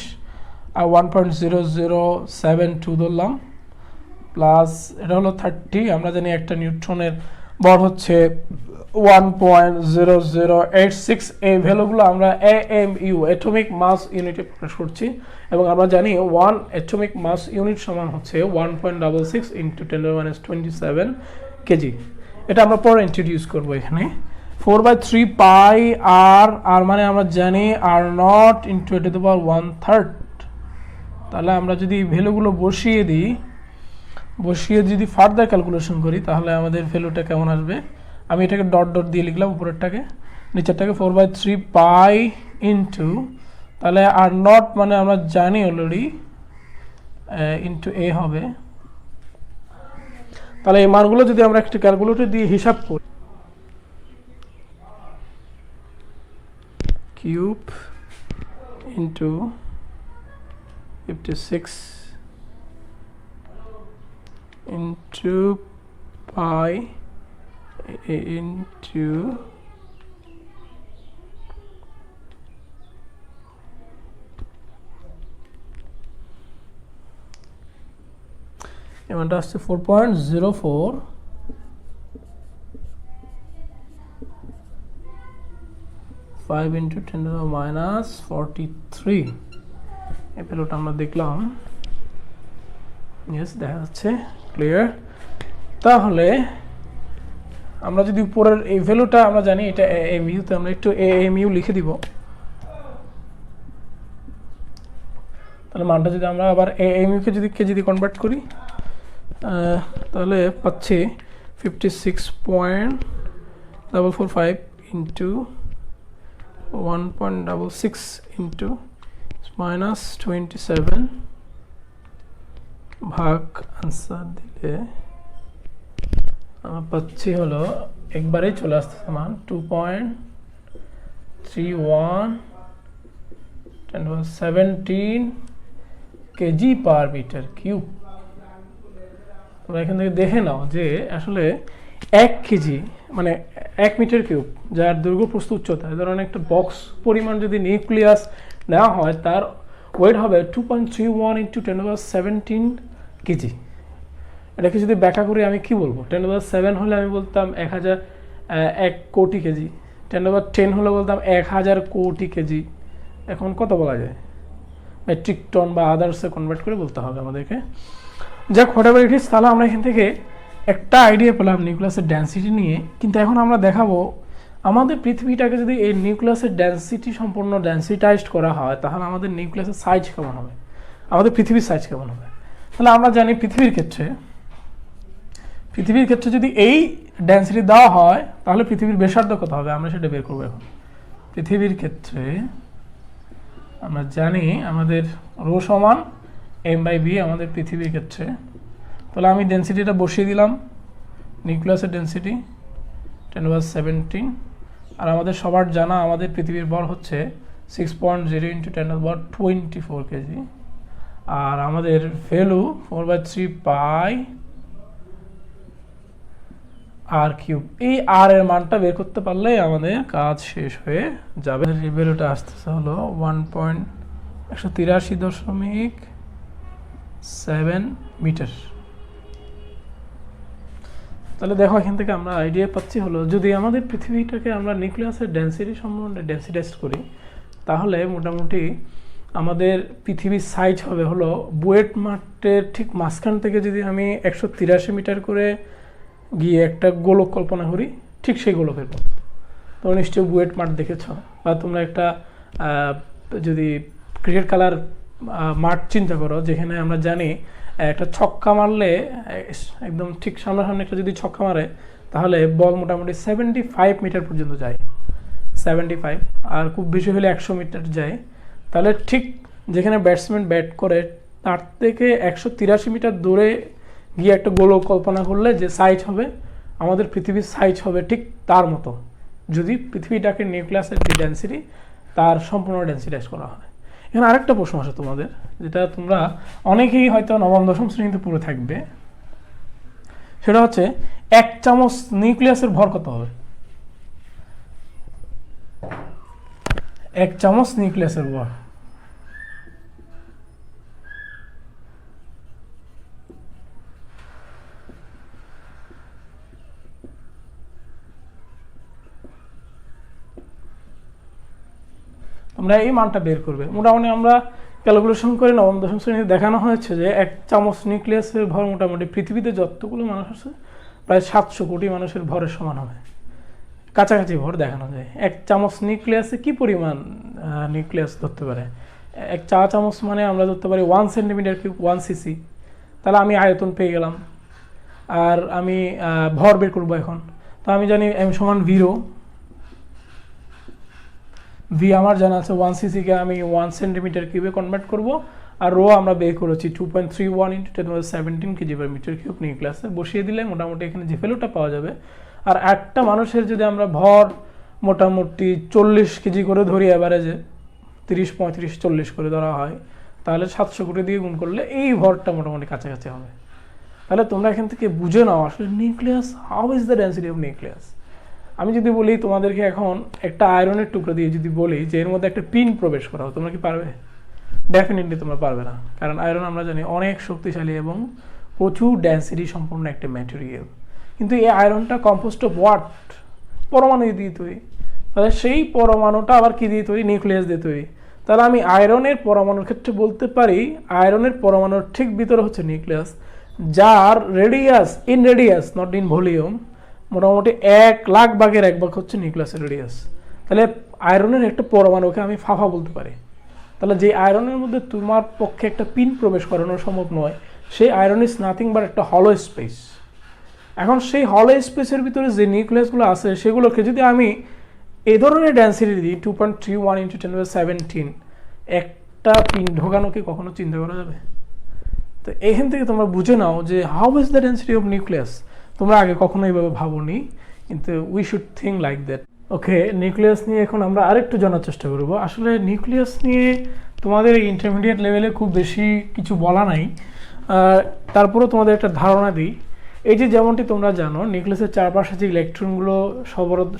আর 1.0072 ধরলাম, প্লাস এটা হলো 30। আমরা জানি একটা নিউট্রনের ভর হচ্ছে 1.0086। এই ভ্যালুগুলো আমরা AMU অ্যাটমিক মাস ইউনিটে প্রকাশ করছি, এবং আমরা জানি 1 অ্যাটমিক মাস ইউনিট সমান হচ্ছে 1.66 ইন্টু 10⁻27 কেজি। এটা আমরা পরে ইন্ট্রোডিউস করবো এখানে। 4/3 পাই আর মানে আমরা জানি r0 into a to the power 1/3। তাহলে আমরা যদি ভ্যালুগুলো বসিয়ে যদি ফার্দার ক্যালকুলেশন করি তাহলে আমাদের ভ্যালুটা কেমন আসবে। আমি এটাকে ডট ডট দিয়ে লিখলাম উপরেরটাকে, নিচেরটাকে 4/3 পাই ইন্টু, তাহলে r0 মানে আমরা জানি অলরেডি ইন্টু a হবে। তাহলে এই মানগুলো যদি আমরা একটা ক্যালকুলেটর দিয়ে হিসাব করি, cube into 56 into pi into এমানটা আসছে 4.04 5 into 10 to the minus 43। এই ভ্যালুটা আমরা দেখলাম, ইয়েস দেখা যাচ্ছে ক্লিয়ার। তাহলে আমরা যদি উপরের এই ভ্যালুটা আমরা জানি এটা এএমইউ, তো আমরা একটু এএমইউ লিখে দিব। তাহলে মানটা যদি আমরা আবার এএমইউ কে যদি কেজি দিয়ে কনভার্ট করি তাহলে পাচ্ছি 56.445 ইন্টু 1.66 ইন্টু মাইনাস 27 ভাগ আনসার দিলে আমরা পাচ্ছি হলো একবারেই চলে আসতেছে মান 2.31 17 কেজি পার মিটার কিউব। তোমরা এখান থেকে দেখে নাও যে আসলে 1 কেজি মানে 1 মিটার কিউব, যার দৈর্ঘ্য প্রস্থ উচ্চতা, ধরুন একটা বক্স পরিমাণ যদি নিউক্লিয়াস নেওয়া হয় তার ওয়েট হবে 2.31 ইন্টু 1017 কেজি। এটাকে যদি ব্যাখ্যা করি আমি কি বলবো, 10⁻⁷ হলে আমি বলতাম 1 কোটি কেজি, 10⁻⁻ হলে বলতাম 1000 কোটি কেজি। এখন কত বলা যায়, মেট্রিক টন বা আদার্সে কনভার্ট করে বলতে হবে আমাদেরকে। যাক হোয়াটএভার ইট ইজ, তাহলে আমরা এখান থেকে একটা আইডিয়া পেলাম নিউক্লিয়াসের ডেনসিটি নিয়ে। কিন্তু এখন আমরা দেখাবো আমাদের পৃথিবীটাকে যদি এই নিউক্লিয়াসের ডেনসিটি সম্পূর্ণ ডেনসিটাইজড করা হয় তাহলে আমাদের নিউক্লিয়াসের সাইজ কেমন হবে, আমাদের পৃথিবীর সাইজ কেমন হবে। তাহলে আমরা জানি পৃথিবীর ক্ষেত্রে যদি এই ডেনসিটি দেওয়া হয় তাহলে পৃথিবীর ব্যাসার্ধ কত হবে, আমরা সেটা বের করবো। এখন পৃথিবীর ক্ষেত্রে আমরা জানি আমাদের রো সমান m/v আমাদের পৃথিবীর ক্ষেত্রে। তাহলে আমি ডেনসিটিটা বসিয়ে দিলাম, নিউক্লিয়াসের ডেনসিটি 10⁻17, আর আমাদের সবার জানা আমাদের পৃথিবীর ভর হচ্ছে 6.0 ইন্টু 10⁻24 কেজি, আর আমাদের ভ্যালু 4/3 পাই আর কিউব। এই আর এর মানটা বের করতে পারলে আমাদের কাজ শেষ হয়ে যাবে। এই ভ্যালুটা আসতেছে হলো 1.183.7 মিটার। তাহলে দেখো এখান থেকে আমরা আইডিয়া পাচ্ছি হলো যদি আমাদের পৃথিবীটাকে আমরা নিউক্লিয়াসের ডেনসিটি সম্বন্ধে ডেনসিটাইজ করি তাহলে মোটামুটি আমাদের পৃথিবীর সাইজ হবে হলো বুয়েট মাঠের ঠিক মাঝখান থেকে যদি আমি 183 মিটার করে গিয়ে একটা গোলক কল্পনা করি, ঠিক সেই গোলকের মতো। তোমরা নিশ্চয়ই বুয়েট মাঠ দেখেছ, বা তোমরা একটা যদি ক্রিকেট খেলার মাঠ চিন্তা করো যেখানে আমরা জানি একটা ছক্কা মারলে একদম ঠিক সামনাসামনি একটা যদি ছক্কা মারে তাহলে বল মোটামুটি 75 মিটার পর্যন্ত যায়, 75, আর খুব বেশি হলে 100 মিটার যায়। তাহলে ঠিক যেখানে ব্যাটসম্যান ব্যাট করে তার থেকে 183 মিটার দূরে গিয়ে একটা গোলক কল্পনা করলে যে সাইজ হবে আমাদের পৃথিবীর সাইজ হবে ঠিক তার মতো, যদি পৃথিবীটাকে নিউক্লিয়াসের যে ডেনসিটি তার সম্পূর্ণ ডেনসিটাইজ করা হয়। এখানে আরেকটা প্রশ্ন আছে তোমাদের, যেটা তোমরা অনেকেই হয়তো নবম দশম শ্রেণীতে পড়ে থাকবে, সেটা হচ্ছে 1 চামচ নিউক্লিয়াসের ভর কত হবে। 1 চামচ নিউক্লিয়াসের ভর আমরা এই মানটা বের করবে। মোটামুটি আমরা ক্যালকুলেশন করে নবম দশম শ্রেণীতে দেখানো হয়েছে যে 1 চামচ নিউক্লিয়াসের ভর মোটামুটি পৃথিবীতে যতগুলো মানুষ আছে প্রায় 700 কোটি মানুষের ভরের সমান হবে। কাছাকাছি ভর দেখানো যায়। 1 চামচ নিউক্লিয়াসে কি পরিমাণ নিউক্লিয়াস ধরতে পারে? 1 চা চামচ মানে আমরা ধরতে পারি 1 সেন্টিমিটার কিউব, 1 সিসি। তাহলে আমি আয়তন পেয়ে গেলাম। আর আমি ভর বের করবো এখন। তো আমি জানি m সমান ভি আমার জানা আছে 1 সিসিকে আমি 1 সেন্টিমিটার কিউবে কনভার্ট করব। আর রো আমরা বের করেছি 2.31 × 1017 কেজি/মিটার কিউব নিউক্লিয়াসে বসিয়ে দিলে মোটামুটি এখানে যে ভ্যালুটা পাওয়া যাবে। আর একটা মানুষের যদি আমরা ভর মোটামুটি 40 কেজি করে ধরি, অ্যাভারেজে 30, 35, 40 করে ধরা হয়, তাহলে 700 কোটি দিয়ে গুণ করলে এই ভরটা মোটামুটি কাছাকাছি হবে। তাহলে তোমরা এখান থেকে বুঝে নাও আসলে nucleus, how is the density of nucleus. আমি যদি বলি তোমাদেরকে এখন একটা আয়রনের টুকরো দিয়ে যদি বলি যে এর মধ্যে একটা পিন প্রবেশ করাও, তোমরা কি পারবে? ডেফিনেটলি তোমরা পারবে না, কারণ আয়রন আমরা জানি অনেক শক্তিশালী এবং প্রচুর ডেন্সিটি সম্পন্ন একটা ম্যাটেরিয়াল। কিন্তু এই আয়রনটা কম্পোস্ট অফ হোয়াট? পরমাণু দিয়ে তৈরি। তাহলে সেই পরমাণুটা আবার কি দিয়ে তৈরি? নিউক্লিয়াস দিয়ে তৈরি। তাহলে আমি আয়রনের পরমাণুর ক্ষেত্রে বলতে পারি আয়রনের পরমাণুর ঠিক ভিতরে হচ্ছে নিউক্লিয়াস, যার radius, in radius not in volume, মোটামুটি 1,00,000 ভাগের 1 ভাগ হচ্ছে নিউক্লিয়াসের রেডিয়াস। তাহলে আয়রনের একটা পরমাণুকে আমি ফাফা বলতে পারি। তাহলে যে আয়রনের মধ্যে তোমার পক্ষে একটা পিন প্রবেশ করানো সম্ভব নয়, সেই আয়রন ইজ নাথিং বাট একটা হলো স্পেস। এখন সেই হলো স্পেসের ভিতরে যে নিউক্লিয়াসগুলো আছে সেগুলোকে যদি আমি এই ধরনের ডেন্সিটি দিই 2.31 × 1017, একটা পিন ঢোকানো কি কখনো চিন্তা করা যাবে? তো এখান থেকে তোমরা বুঝে নাও যে how is the density of nucleus. তোমরা আগে কখনো এইভাবে ভাবোনি, কিন্তু we should think like that. Okay, nucleus নিয়ে এখন আমরা আরেকটু জানার চেষ্টা করব। আসলে নিউক্লিয়াস নিয়ে তোমাদের ইন্টারমিডিয়েট লেভেলে খুব বেশি কিছু বলা নাই, তারপরেও তোমাদের একটা ধারণা দিই। এই যে যেমনটি তোমরা জানো নিউক্লিয়াসের চারপাশে যে ইলেকট্রনগুলো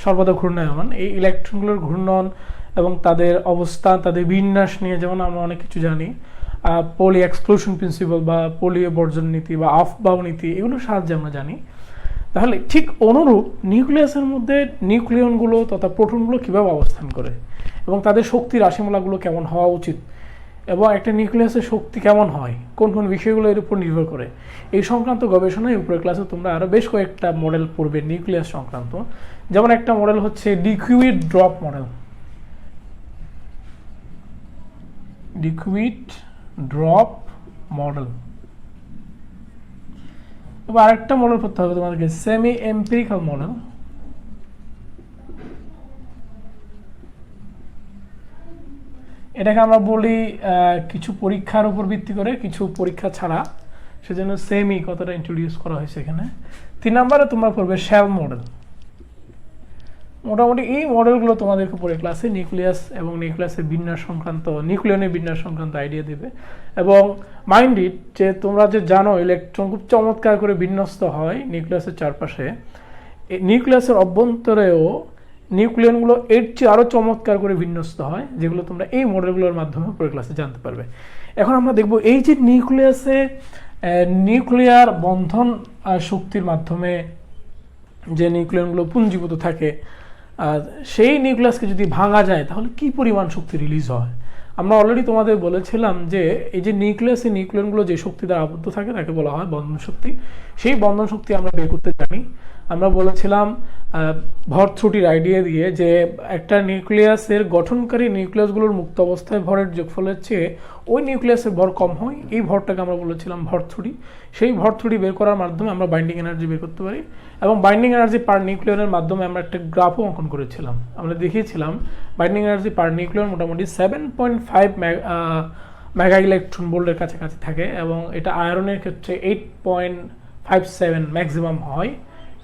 সর্বদা ঘূর্ণায়মান, এই ইলেকট্রনগুলোর ঘূর্ণন এবং তাদের অবস্থান, তাদের বিন্যাস নিয়ে যেমন আমরা অনেক কিছু জানি, পলি এক্সক্লুশন প্রিন্সিপাল বা পলীয় বর্জন নীতি বা অফবাউ নীতি, এগুলোর সাহায্যে আমরা জানি। তাহলে ঠিক অনুরূপ নিউক্লিয়াসের মধ্যে নিউক্লিয়নগুলো তথা প্রোটনগুলো কীভাবে অবস্থান করে এবং তাদের শক্তির রাশিমালাগুলো কেমন হওয়া উচিত এবং একটা নিউক্লিয়াসের শক্তি কেমন হয়, কোন কোন বিষয়গুলো এর উপর নির্ভর করে, এই সংক্রান্ত গবেষণায় উপরের ক্লাসে তোমরা আরও বেশ কয়েকটা মডেল পড়বে নিউক্লিয়াস সংক্রান্ত। যেমন একটা মডেল হচ্ছে liquid drop model, liquid drop model. এবার আরেকটা মডেল করতে হবে তোমাদেরকে, সেমি এম্পিরিক্যাল মডেল। এটাকে আমরা বলি কিছু পরীক্ষার উপর ভিত্তি করে, কিছু পরীক্ষা ছাড়া, সেজন্য সেমি কথাটা ইন্ট্রোডিউস করা হয়েছে এখানে। 3 নম্বরে তোমরা পড়বে শেল মডেল। মোটামুটি এই মডেলগুলো তোমাদেরকে পড়ে ক্লাসে নিউক্লিয়াস এবং নিউক্লিয়াসের বিন্যাস সংক্রান্ত, নিউক্লিয়নের বিন্যাস সংক্রান্ত আইডিয়া দেবে। এবং মাইন্ড ইট যে তোমরা যে জানো ইলেকট্রন খুব চমৎকার করে বিন্যস্ত হয় নিউক্লিয়াসের চারপাশে, নিউক্লিয়াসের অভ্যন্তরেও নিউক্লিয়নগুলো এর চেয়ে আরও চমৎকার করে বিন্যস্ত হয়, যেগুলো তোমরা এই মডেলগুলোর মাধ্যমে পরে ক্লাসে জানতে পারবে। এখন আমরা দেখব এই যে নিউক্লিয়াসে নিউক্লিয়ার বন্ধন শক্তির মাধ্যমে যে নিউক্লিয়নগুলো পুঞ্জীভূত থাকে, সেই নিউক্লিয়াসকে যদি ভাঙা যায় তাহলে কি পরিমাণ শক্তি রিলিজ হয়। আমরা অলরেডি তোমাদের বলেছিলাম যে এই যে নিউক্লিয়াসে নিউক্লিয়নগুলো যে শক্তি দ্বারা আবদ্ধ থাকে তাকে বলা হয় বন্ধন শক্তি। সেই বন্ধন শক্তি আমরা বের করতে জানি। আমরা বলেছিলাম ভর ত্রুটির আইডিয়া দিয়ে যে একটা নিউক্লিয়াসের গঠনকারী নিউক্লিয়াসগুলোর মুক্ত অবস্থায় ভরের যোগফলের চেয়ে ওই নিউক্লিয়াসের ভর কম হয়, এই ভরটাকে আমরা বলেছিলাম ভর ত্রুটি। সেই ভর ত্রুটি বের করার মাধ্যমে আমরা বাইন্ডিং এনার্জি বের করতে পারি এবং বাইন্ডিং এনার্জি পার নিউক্লিয়নের মাধ্যমে আমরা একটা গ্রাফও অঙ্কন করেছিলাম। আমরা দেখিয়েছিলাম বাইন্ডিং এনার্জি পার নিউক্লিয়ন মোটামুটি 7.5 মেগা ইলেকট্রন ভোল্টের কাছাকাছি থাকে এবং এটা আয়রনের ক্ষেত্রে 8.57 ম্যাক্সিমাম হয়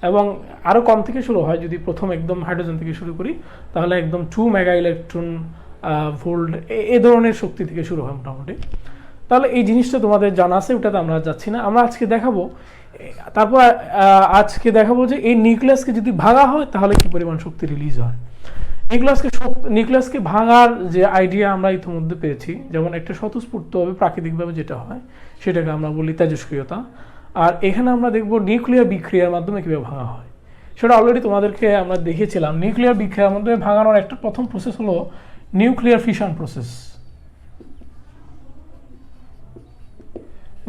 এবং আরও কম থেকে শুরু হয়। যদি প্রথম একদম হাইড্রোজেন থেকে শুরু করি তাহলে একদম 2 মেগা ইলেকট্রন ভোল্ট এই ধরনের শক্তি থেকে শুরু হয় মোটামুটি। তাহলে এই জিনিসটা তোমাদের জানা আছে, ওটাতে আমরা যাচ্ছি না। আমরা আজকে দেখাবো, তারপর আজকে দেখাবো যে এই নিউক্লিয়াসকে যদি ভাঙা হয় তাহলে কি পরিমাণ শক্তি রিলিজ হয়। নিউক্লিয়াসকে ভাঙার যে আইডিয়া আমরা ইতিমধ্যে পেয়েছি, যেমন একটা স্বতঃস্ফূর্তভাবে প্রাকৃতিকভাবে যেটা হয় সেটাকে আমরা বলি তেজস্ক্রিয়তা। আর এখানে আমরা দেখব নিউক্লিয়ার বিক্রিয়ার মাধ্যমে কীভাবে ভাঙা হয়, সেটা অলরেডি তোমাদেরকে আমরা দেখিয়েছিলাম। নিউক্লিয়ার বিক্রিয়ার মাধ্যমে ভাঙানোর একটা প্রথম প্রসেস হলো নিউক্লিয়ার ফিশন প্রসেস।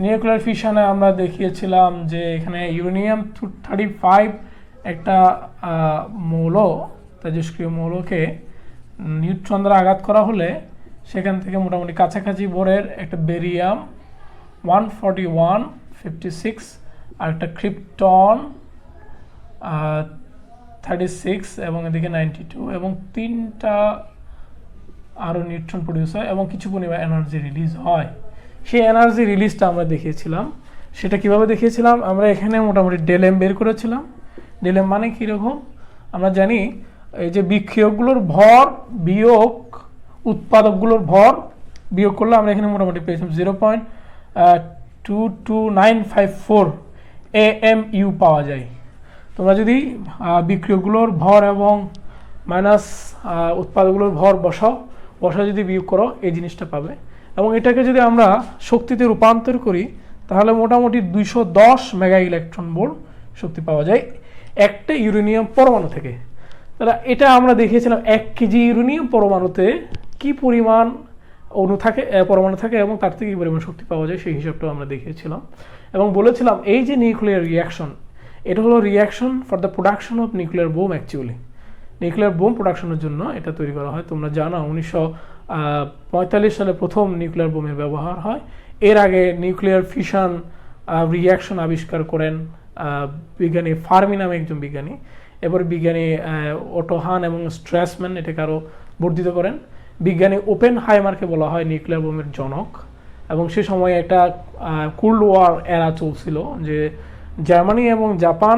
নিউক্লিয়ার ফিশনে আমরা দেখিয়েছিলাম যে এখানে ইউরেনিয়াম 35 একটা মৌল তেজস্ক্রিয় মৌলকে নিউট্রন দ্বারা আঘাত করা হলে সেখান থেকে মোটামুটি কাছাকাছি ভরের একটা বেরিয়াম 14156 আর একটা ক্রিপ্টন 36 এবং এদিকে 92 এবং 3টা আরও নিউট্রন প্রডিউস হয় এবং কিছু পরিমাণ এনার্জি রিলিজ হয়। সেই এনার্জি রিলিজটা আমরা দেখিয়েছিলাম। সেটা কিভাবে দেখিয়েছিলাম? আমরা এখানে মোটামুটি ডেলেম বের করেছিলাম। ডেলেম মানে কীরকম? আমরা জানি এই যে বিক্রিয়কগুলোর ভর বিয়োগ উৎপাদকগুলোর ভর বিয়োগ করলে আমরা এখানে মোটামুটি পেয়েছিলাম 0.22954 AMU পাওয়া যায়। তোমরা যদি বিক্রিয়কগুলোর ভর এবং মাইনাস উৎপাদকগুলোর ভর বসাও যদি বিয়োগ করো এই জিনিসটা পাবে। এবং এটাকে যদি আমরা শক্তিতে রূপান্তর করি তাহলে মোটামুটি 210 মেগা ইলেকট্রন ভোল্ট শক্তি পাওয়া যায় একটা ইউরেনিয়াম পরমাণু থেকে। তাহলে এটা আমরা দেখিয়েছিলাম 1 কেজি ইউরেনিয়াম পরমাণুতে কি পরিমাণ অণু থাকে, পরমাণু থাকে এবং তার থেকে কী পরিমাণ শক্তি পাওয়া যায় সেই হিসাবটাও আমরা দেখিয়েছিলাম। এবং বলেছিলাম এই যে নিউক্লিয়ার রিয়াকশন, এটা হলো reaction for the production of nuclear bomb. Actually nuclear bomb প্রোডাকশনের জন্য এটা তৈরি করা হয়। তোমরা জানো 1945 সালে প্রথম নিউক্লিয়ার বোমের ব্যবহার হয়। এর আগে নিউক্লিয়ার ফিশন রিয়াকশন আবিষ্কার করেন বিজ্ঞানী ফার্মি নামে একজন বিজ্ঞানী। এবার বিজ্ঞানী ওটো হান এবং স্ট্রাসম্যান এটাকে আরও বর্ধিত করেন। বিজ্ঞানী ওপেনহাইমারকে বলা হয় নিউক্লিয়ার বোমের জনক। এবং সে সময় একটা কোল্ড ওয়ার এরা চলছিল যে জার্মানি এবং জাপান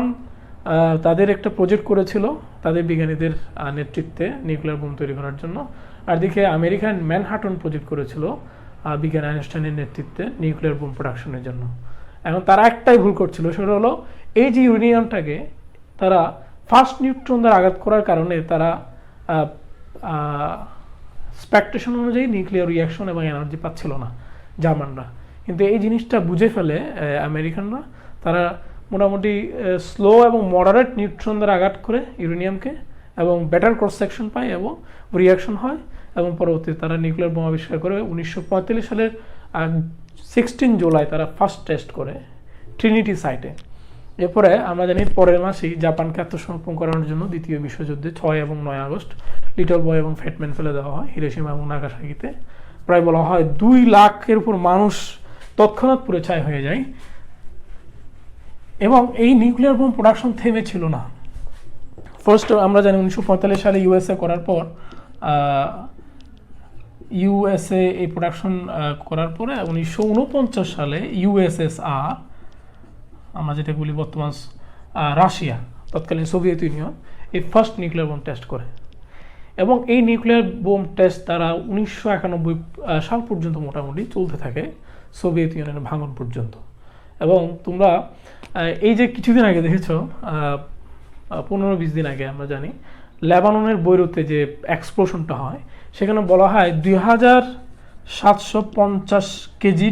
তাদের একটা প্রজেক্ট করেছিল তাদের বিজ্ঞানীদের নেতৃত্বে নিউক্লিয়ার বোম তৈরি করার জন্য। আর দিকে আমেরিকান ম্যানহাটন প্রজেক্ট করেছিল বিজ্ঞানী আইনস্টাইনের নেতৃত্বে নিউক্লিয়ার বোম প্রোডাকশনের জন্য। এখন তারা একটাই ভুল করছিল, সেটা হলো এই যে ইউরেনিয়ামটাকে তারা ফার্স্ট নিউট্রন দ্বারা আঘাত করার কারণে তারা স্পেকটেশন অনুযায়ী নিউক্লিয়ার রিয়াকশন এবং এনার্জি পাচ্ছিল না জার্মানরা। কিন্তু এই জিনিসটা বুঝে ফেলে আমেরিকানরা, তারা মোটামুটি স্লো এবং মডারেট নিউট্রন দ্বারা আঘাত করে ইউরেনিয়ামকে এবং বেটার ক্রস সেকশন পায় এবং রিয়াকশন হয় এবং পরবর্তীতে তারা নিউক্লিয়ার বোম আবিষ্কার করে 1945 সালের 16 জুলাই তারা ফার্স্ট টেস্ট করে ট্রিনিটি সাইটে। এরপরে আমরা জানি পরের মাসেই জাপানকে আত্মসমর্পণ করানোর জন্য দ্বিতীয় বিশ্বযুদ্ধে 6 এবং 9 আগস্ট লিটল বয় এবং ফ্যাটম্যান ফেলে দেওয়া হয় হিরোশিমা এবং নাগাসাকিতে। প্রায় বলা হয় 2 লাখের উপর মানুষ তৎক্ষণাৎ পুড়ে ছাই হয়ে যায়। এবং এই নিউক্লিয়ার বোম প্রোডাকশন থেমেছিল না। ফার্স্ট আমরা জানি 1945 সালে ইউএসএ করার পর ইউএসএ এই প্রোডাকশন করার পরে 1949 সালে ইউএসএসআর, আমরা যেটা বলি বর্তমান রাশিয়া, তৎকালীন সোভিয়েত ইউনিয়ন, এই ফার্স্ট নিউক্লিয়ার বোম টেস্ট করে। এবং এই নিউক্লিয়ার বোম টেস্ট তারা 1991 সাল পর্যন্ত মোটামুটি চলতে থাকে, সোভিয়েত ইউনিয়নের ভাঙন পর্যন্ত। এবং তোমরা এই যে কিছুদিন আগে দেখেছ 15-20 দিন আগে আমরা জানি লেবাননের বৈরুতে যে এক্সপ্লোশনটা হয় সেখানে বলা হয় 2750 কেজি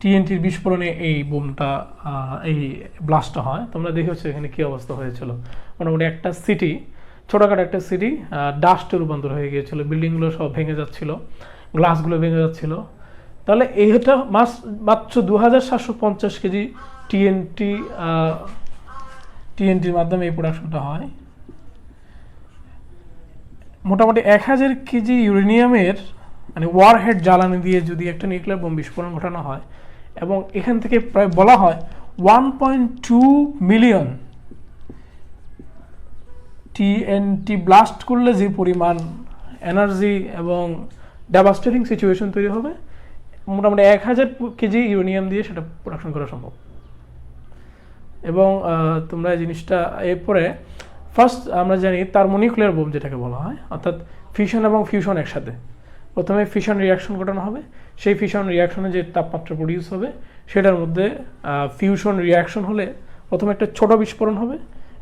টিএনটির বিস্ফোরণে এই বোমটা এই ব্লাস্টটা হয়। তোমরা দেখেছো এখানে কী অবস্থা হয়েছিল। মোটামুটি একটা সিটি, ছোটোখাটো একটা সিটি ডাস্টে রূপান্তর হয়ে গিয়েছিল, বিল্ডিংগুলো সব ভেঙে যাচ্ছিল, গ্লাসগুলো ভেঙে যাচ্ছিল। তাহলে এইটা মাত্র 2750 কেজি টিএনটির মাধ্যমে এই প্রোডাকশনটা হয়। মোটামুটি 1000 কেজি ইউরেনিয়ামের মানে ওয়ারহেড জ্বালানি দিয়ে যদি একটা নিউক্লিয়ার বোম বিস্ফোরণ ঘটানো হয় এবং এখান থেকে প্রায় বলা হয় 1.2 মিলিয়ন টিএনটি ব্লাস্ট করলে যে পরিমাণ এনার্জি এবং ডেভাস্টেটিং সিচুয়েশন তৈরি হবে, মোটামুটি 1000 কেজি ইউরেনিয়াম দিয়ে সেটা প্রোডাকশন করা সম্ভব। এবং তোমরা এই জিনিসটা এরপরে ফার্স্ট আমরা জানি থার্মোনিউক্লিয়ার বোম যেটাকে বলা হয়, অর্থাৎ ফিশন এবং ফিউশন একসাথে। প্রথমে ফিশন রিয়াকশন ঘটানো হবে, সেই ফিশন রিয়াকশনে যে তাপমাত্রা প্রডিউস হবে সেটার মধ্যে ফিউশন রিয়াকশন হলে প্রথমে একটা ছোট বিস্ফোরণ হবে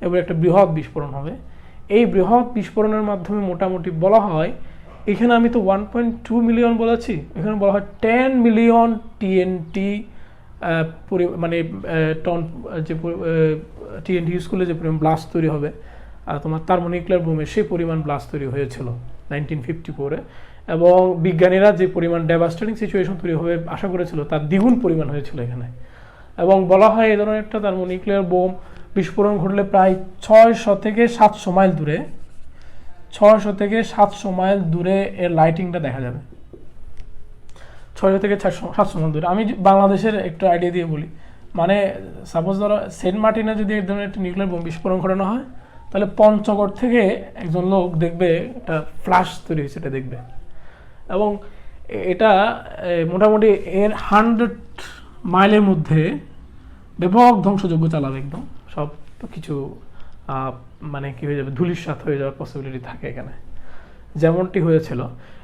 এবং একটা বৃহৎ বিস্ফোরণ হবে। এই বৃহৎ বিস্ফোরণের মাধ্যমে মোটামুটি বলা হয়, এখানে আমি তো 1.2 মিলিয়ন বলেছি, এখানে বলা হয় 10 মিলিয়ন টিএনটি মানে টন যে টিএনটি ইউজ করলে যে পরিমাণ ব্লাস্ট তৈরি হবে তোমার থার্মোনিউক্লিয়ার বোমে সেই পরিমাণ ব্লাস্ট তৈরি হয়েছিল 1954-এ। এবং বিজ্ঞানীরা যে পরিমাণ ডেভাস্টেটিং সিচুয়েশন তৈরি হবে আশা করেছিল তার দ্বিগুণ পরিমাণ হয়েছিল এখানে। এবং বলা হয় এই ধরনের একটা থার্মোনিউক্লিয়ার বোম বিস্ফোরণ ঘটলে প্রায় 600 থেকে 700 মাইল দূরে 600 থেকে 700 মাইল দূরে এর লাইটিংটা দেখা যাবে। 600 থেকে 700 মাইল দূরে। আমি বাংলাদেশের একটু আইডিয়া দিয়ে বলি, মানে সাপোজ ধরো সেন্ট মার্টিনে যদি এক ধরনের একটা নিউক্লিয়ার বোম বিস্ফোরণ ঘটানো হয়, তাহলে পঞ্চগড় থেকে একজন লোক দেখবে একটা ফ্ল্যাশ তৈরি হয়েছে, এটা দেখবে। এবং এটা মোটামুটি এর 100 মাইলের মধ্যে ব্যাপক ধ্বংসযজ্ঞ চালাবে, একদম সব কিছু মানে কি হয়ে যাবে, ধূলিসাৎ হয়ে যাওয়ার পসিবিলিটি থাকে এখানে, যেমনটি হয়েছিল।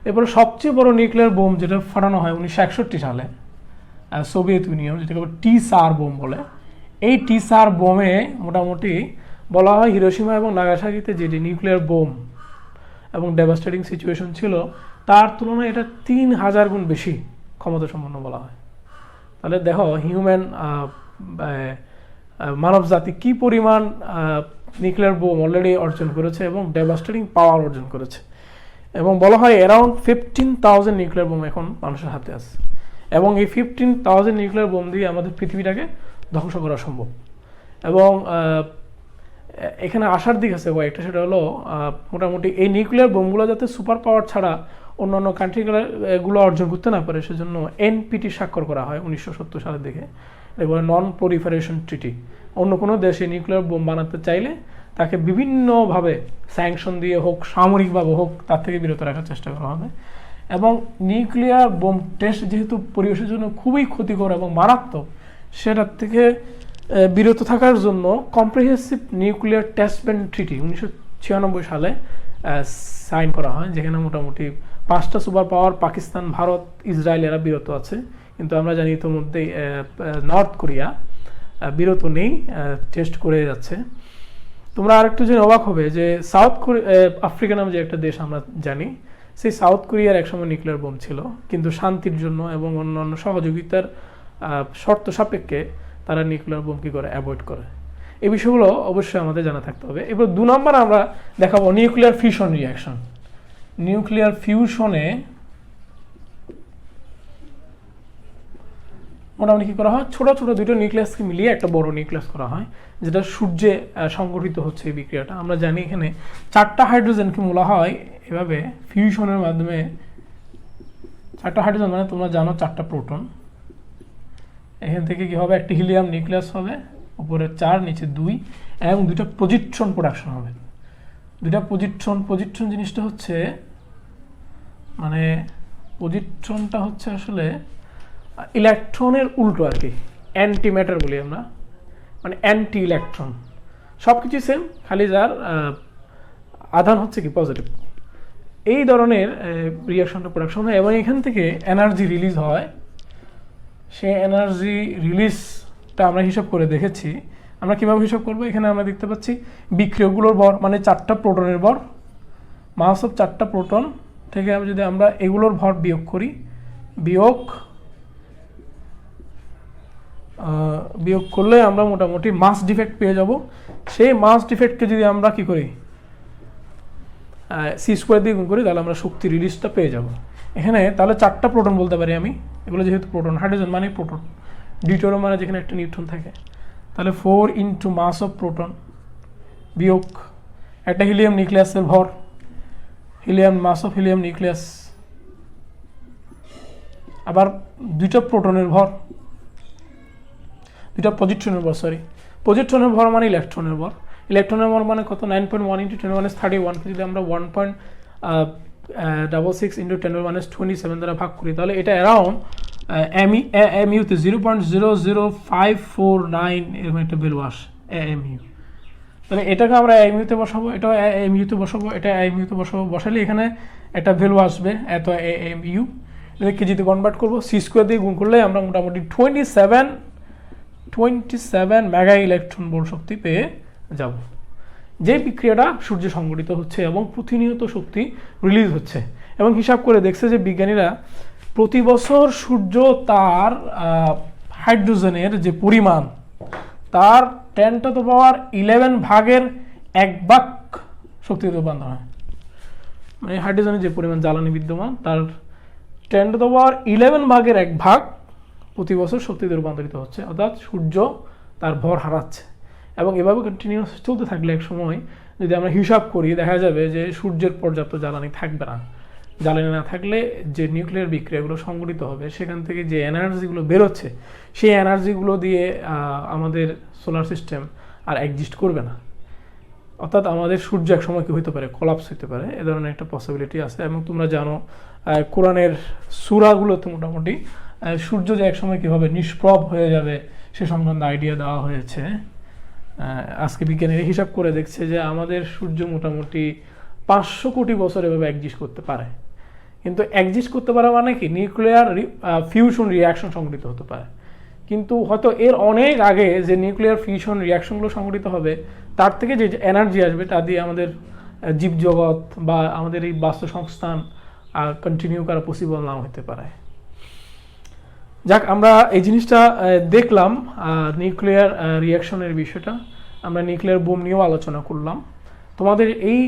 এরপরে সবচেয়ে বড় নিউক্লিয়ার বোম যেটা ফাটানো হয় 1961 সালে সোভিয়েত ইউনিয়ন, যেটাকে টিসার বোম বলে। এই টিসার বোমে মোটামুটি বলা হয় হিরোশিমা এবং নাগাসাকিতে যে নিউক্লিয়ার বোম এবং ডেভাস্টেটিং সিচুয়েশন ছিল, তার তুলনায় এটা 3000 গুণ বেশি ক্ষমতা সম্পন্ন বলা হয়। তাহলে দেখো হিউম্যান মানব জাতি কি পরিমাণ নিউক্লিয়ার বোম অলরেডি অর্জন করেছে এবং ডেভাস্টেটিং পাওয়ার অর্জন করেছে। এবং বলা হয় অ্যারাউন্ড 15,000 নিউক্লিয়ার বোম এখন মানুষের হাতে আছে, এবং এই 15,000 নিউক্লিয়ার বোম দিয়ে আমাদের পৃথিবীটাকে ধ্বংস করা সম্ভব। এবং এখানে আসার দিক আছে কয়েকটা, সেটা হলো মোটামুটি এই নিউক্লিয়ার বোমগুলো যাতে সুপার পাওয়ার ছাড়া অন্যান্য কান্ট্রিগুলো অর্জন করতে না পারে, সেজন্য এনপিটি স্বাক্ষর করা হয় 1970 সালের দিকে, এগুলো নন প্রলিফারেশন ট্রিটি। অন্য কোনো দেশে নিউক্লিয়ার বোম বানাতে চাইলে তাকে বিভিন্নভাবে স্যাংশন দিয়ে হোক, সামরিকভাবে হোক, তার থেকে বিরত রাখার চেষ্টা করা হবে। এবং নিউক্লিয়ার বোম টেস্ট যেহেতু পরিবেশের জন্য খুবই ক্ষতিকর এবং মারাত্মক, সেটার থেকে বিরত থাকার জন্য comprehensive nuclear test ban treaty 1996 সালে সাইন করা হয়, যেখানে মোটামুটি 5টা super power Pakistan, Bharat, Israel এরা বিরত আছে। কিন্তু আমরা জানি ইতিমধ্যেই নর্থ কোরিয়া বিরত নেই, টেস্ট করে যাচ্ছে। তোমরা আরেকটু জেনে অবাক হবে যে সাউথ আফ্রিকা নামে যে একটা দেশ আমরা জানি, সেই সাউথ কোরিয়ার একসময় নিউক্লিয়ার বোম ছিল, কিন্তু শান্তির জন্য এবং অন্যান্য সহযোগিতার শর্ত সাপেক্ষে তারা নিউক্লিয়ার বোম কি করে অ্যাভয়েড করে। এই বিষয়গুলো অবশ্যই আমাদের জানা থাকতে হবে। এবার 2 নম্বর আমরা দেখাবো নিউক্লিয়ার ফিউশন রিঅ্যাকশন। নিউক্লিয়ার ফিউশনে মোটামুটি কী করা হয়, ছোটো ছোটো দুটো নিউক্লিয়াসকে মিলিয়ে একটা বড় নিউক্লিয়াস করা হয়, যেটা সূর্যে সংগঠিত হচ্ছে এই বিক্রিয়াটা। আমরা জানি এখানে 4টা হাইড্রোজেনকে মোলা হয় এভাবে ফিউশনের মাধ্যমে। 4টা হাইড্রোজেন মানে তোমরা জানো 4টা প্রোটন। এখান থেকে কি হবে, একটা হিলিয়াম নিউক্লিয়াস হবে, উপরে 4 নিচে 2, এবং 2টা পজিট্রন প্রোডাকশন হবে। 2টা পজিট্রন জিনিসটা হচ্ছে, মানে পজিট্রনটা হচ্ছে আসলে ইলেকট্রনের উল্টো আর কি, অ্যান্টি ম্যাটার বলি আমরা, মানে অ্যান্টি ইলেকট্রন। সব কিছু সেম, খালি যার আধান হচ্ছে কি পজিটিভ। এই ধরনের রিঅ্যাকশনটা প্রোডাকশন হয় এবং এখান থেকে এনার্জি রিলিজ হয়। সেই এনার্জি রিলিজটা আমরা হিসাব করে দেখেছি। আমরা কীভাবে হিসাব করবো, এখানে আমরা দেখতে পাচ্ছি বিক্রিয়কগুলোর ভর, মানে 4টা প্রোটনের ভর, মাস অফ 4টা প্রোটন থেকে যদি আমরা এগুলোর ভর বিয়োগ করি, বিয়োগ করলে আমরা মোটামুটি মাস ডিফেক্ট পেয়ে যাব। সেই মাস ডিফেক্টকে যদি আমরা কি করি, c² দিয়ে গুণ করি, তাহলে আমরা শক্তি রিলিজটা পেয়ে যাব এখানে। তাহলে 4টা প্রোটন বলতে পারি আমি, এগুলো যেহেতু প্রোটন, হাইড্রোজেন মানে প্রোটন, ডিউটেরিয়াম মানে যেখানে একটা নিউট্রন থাকে, তাহলে 4 ইন্টু মাস অফ প্রোটন বিয়োগ একটা হিলিয়াম নিউক্লিয়াসের ভর, helium mass of helium nucleus, আবার 2টা প্রোটনের ভর, 2টা পজিট্রনের ভর, পজিট্রনের ভর মানে ইলেকট্রনের ভর। ইলেকট্রনের ভর মানে কত, 9.1 ইন্টু 10⁻³ 31। যদি আমরা 1.66 ইন্টু 10⁻27 দ্বারা ভাগ করি, তাহলে এটা অ্যারাউন্ড এমইউতে 0.00549 এরকম একটা ভ্যালু আসে এমইউ। তাহলে এটাকে আমরা এমইউতে বসাবো, এটা এমইউতে বসাবো, এটা এমইউতে বসাবো, বসালে এখানে একটা ভ্যালু আসবে এত এমইউ। এটা কেজিতে কনভার্ট করবো, c² দিয়ে গুণ করলে আমরা মোটামুটি 27 মেগা ইলেকট্রন ভোল্ট শক্তি পেয়ে যাব। যে বিক্রিয়াটা সূর্যে সংঘটিত হচ্ছে এবং প্রতিনিয়ত শক্তি রিলিজ হচ্ছে। এবং হিসাব করে দেখছে যে বিজ্ঞানীরা প্রতি বছর সূর্য তার হাইড্রোজেনের যে পরিমাণ, তার 10⁻11 ভাগের 1 ভাগ শক্তিতে রূপান্তর হয়। মানে হাইড্রোজেনের যে পরিমাণ জ্বালানি বিদ্যমান, তার 10⁻11 ভাগের 1 ভাগ প্রতি বছর শক্তিতে রূপান্তরিত হচ্ছে, অর্থাৎ সূর্য তার ভর হারাচ্ছে। এবং এভাবে কন্টিনিউয়াস চলতে থাকলে এক সময় যদি আমরা হিসাব করি দেখা যাবে যে সূর্যের পর্যাপ্ত জ্বালানি থাকবে না। জ্বালানি না থাকলে যে নিউক্লিয়ার বিক্রিয়াগুলো সংঘটিত হবে সেখান থেকে যে এনার্জিগুলো বেরোচ্ছে সেই এনার্জিগুলো দিয়ে আমাদের সোলার সিস্টেম আর এক্সিস্ট করবে না। অর্থাৎ আমাদের সূর্য এক সময় কি হতে পারে, কলাপস হতে পারে, এ ধরনের একটা পসিবিলিটি আছে। এবং তোমরা জানো কোরআনের সূরাগুলোতে মোটামুটি সূর্য যে এক সময় কীভাবে নিষ্প্রভ হয়ে যাবে সে সংক্রান্ত আইডিয়া দেওয়া হয়েছে। আজকে বিজ্ঞানীরা হিসাব করে দেখছে যে আমাদের সূর্য মোটামুটি 500 কোটি বছর এভাবে এক্সিস্ট করতে পারে। কিন্তু এক্সিস্ট করতে পারে মানে কি, নিউক্লিয়ার ফিউশন রিয়াকশন সংঘটিত হতে পারে। কিন্তু হয়তো এর অনেক আগে যে নিউক্লিয়ার ফিউশন রিয়াকশনগুলো সংঘটিত হবে তার থেকে যে এনার্জি আসবে তা দিয়ে আমাদের জীবজগৎ বা আমাদের এই বাস্তুসংস্থান কন্টিনিউ করা পসিবল নাও হতে পারে। যাক, আমরা এই জিনিসটা দেখলাম, নিউক্লিয়ার রিয়াকশনের বিষয়টা। আমরা নিউক্লিয়ার বোম নিয়েও আলোচনা করলাম। তোমাদের এই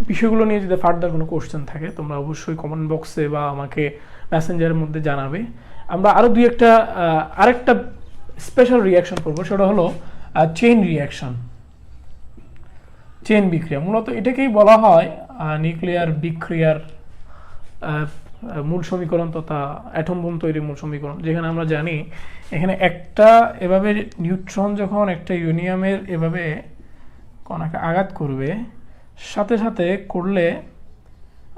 বিষয়গুলো নিয়ে যদি ফার্দার কোনো কোশ্চেন থাকে তোমরা অবশ্যই কমেন্ট বক্সে বা আমাকে মেসেঞ্জারের মধ্যে জানাবে। আমরা আরও আরেকটা স্পেশাল রিয়াকশন করবো, সেটা হলো চেইন রিয়াকশন, চেইন বিক্রিয়া। মূলত এটাকেই বলা হয় নিউক্লিয়ার বিক্রিয়ার মূল সমীকরণ তথা অ্যাটম বোম তৈরির মূল সমীকরণ। যেখানে আমরা জানি এখানে একটা এভাবে নিউট্রন যখন একটা ইউরেনিয়ামের এভাবে কণাকে আঘাত করবে, সাথে সাথে করলে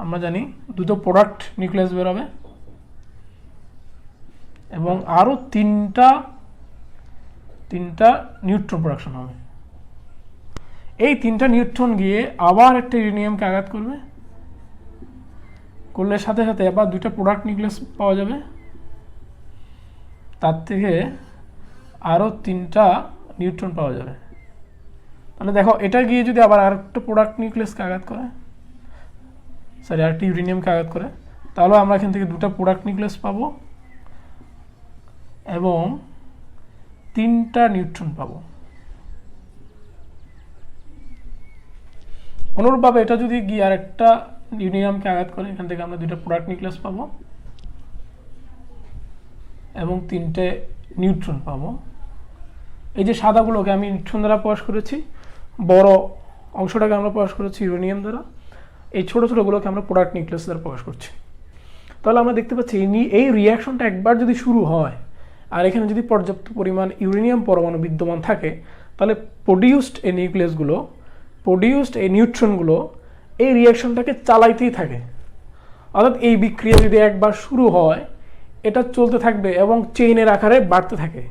আমরা জানি দুটো প্রোডাক্ট নিউক্লিয়াস বেরোবে এবং আরও তিনটা নিউট্রন প্রোডাকশন হবে। এই তিনটা নিউট্রন গিয়ে আবার একটা ইউরেনিয়ামকে আঘাত করবে, করলে সাথে সাথে আবার দুইটা প্রোডাক্ট নিউক্লিয়াস পাওয়া যাবে, তার থেকে আরও তিনটা নিউট্রন পাওয়া যাবে। তাহলে দেখো, এটা গিয়ে যদি আবার আরেকটা প্রোডাক্ট নিউক্লিয়াসকে আঘাত করে, আরেকটা ইউরেনিয়ামকে আঘাত করে, তাহলে আমরা এখান থেকে দুটা প্রোডাক্ট নিউক্লিয়াস পাবো এবং তিনটা নিউট্রন পাবো। অনুরূপভাবে এটা যদি গিয়ে আরেকটা ইউরেনিয়ামকে আঘাত করে, এখান থেকে আমরা দুটো প্রোডাক্ট নিউক্লিয়াস পাবো এবং তিনটে নিউট্রন পাবো। এই যে সাদাগুলোকে আমি নিউট্রন দ্বারা প্রকাশ করেছি, বড় অংশটাকে আমরা প্রকাশ করেছি ইউরেনিয়াম দ্বারা, এই ছোটো ছোটোগুলোকে আমরা প্রোডাক্ট নিউক্লিয়াস দ্বারা প্রকাশ করছি। তাহলে আমরা দেখতে পাচ্ছি এই রিয়াকশনটা একবার যদি শুরু হয় আর এখানে যদি পর্যাপ্ত পরিমাণ ইউরেনিয়াম পরমাণু বিদ্যমান থাকে, তাহলে প্রডিউসড এই নিউক্লিয়াসগুলো, প্রডিউসড এই নিউট্রনগুলো এই রিয়াকশনটাকে চালাইতেই থাকে। অর্থাৎ এই বিক্রিয়া যদি একবার শুরু হয় এটা চলতে থাকবে এবং চেইনের আকারে বাড়তে থাকে।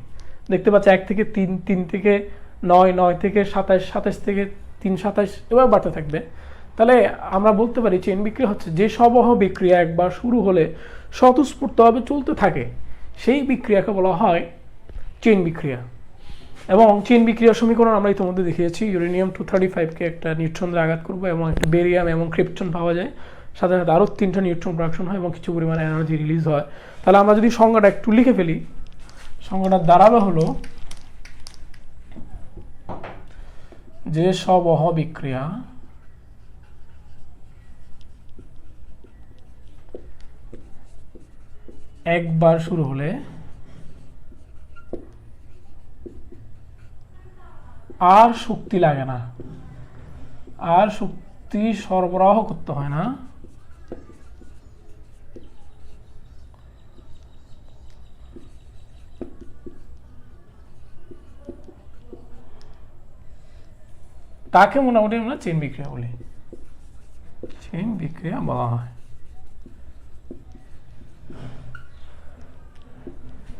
দেখতে পাচ্ছি 1 থেকে 3, 3 থেকে 9, 9 থেকে 27, 27 থেকে 3, 27 এবার বাড়তে থাকবে। তাহলে আমরা বলতে পারি চেইন বিক্রিয়া হচ্ছে যে সবহ বিক্রিয়া একবার শুরু হলে স্বতঃস্ফূর্তভাবে চলতে থাকে, সেই বিক্রিয়াকে বলা হয় চেইন বিক্রিয়া। এবং চেইন বিক্রিয়ার সমীকরণ আমরা ইতিমধ্যে দেখিয়েছি। ইউরেনিয়াম 235কে একটা নিউট্রন দ্বারা আঘাত করবো এবং একটা বেরিয়াম এবং ক্রিপ্টন পাওয়া যায়, সাথে সাথে আরও 3টা নিউট্রন প্রোডাকশন হয় এবং কিছু পরিমাণ এনার্জি রিলিজ হয়। তাহলে আমরা যদি সংজ্ঞাটা একটু লিখে ফেলি, সংজ্ঞাটা দাঁড়াবে হলো যে সবহ বিক্রিয়া একবার শুরু হলে আর শক্তি লাগে না, আর শক্তি সরবরাহ করতে হয় না, তাকে মোটামুটি আমরা চেইন বিক্রিয়া বলি, চেইন বিক্রিয়া বলা হয়।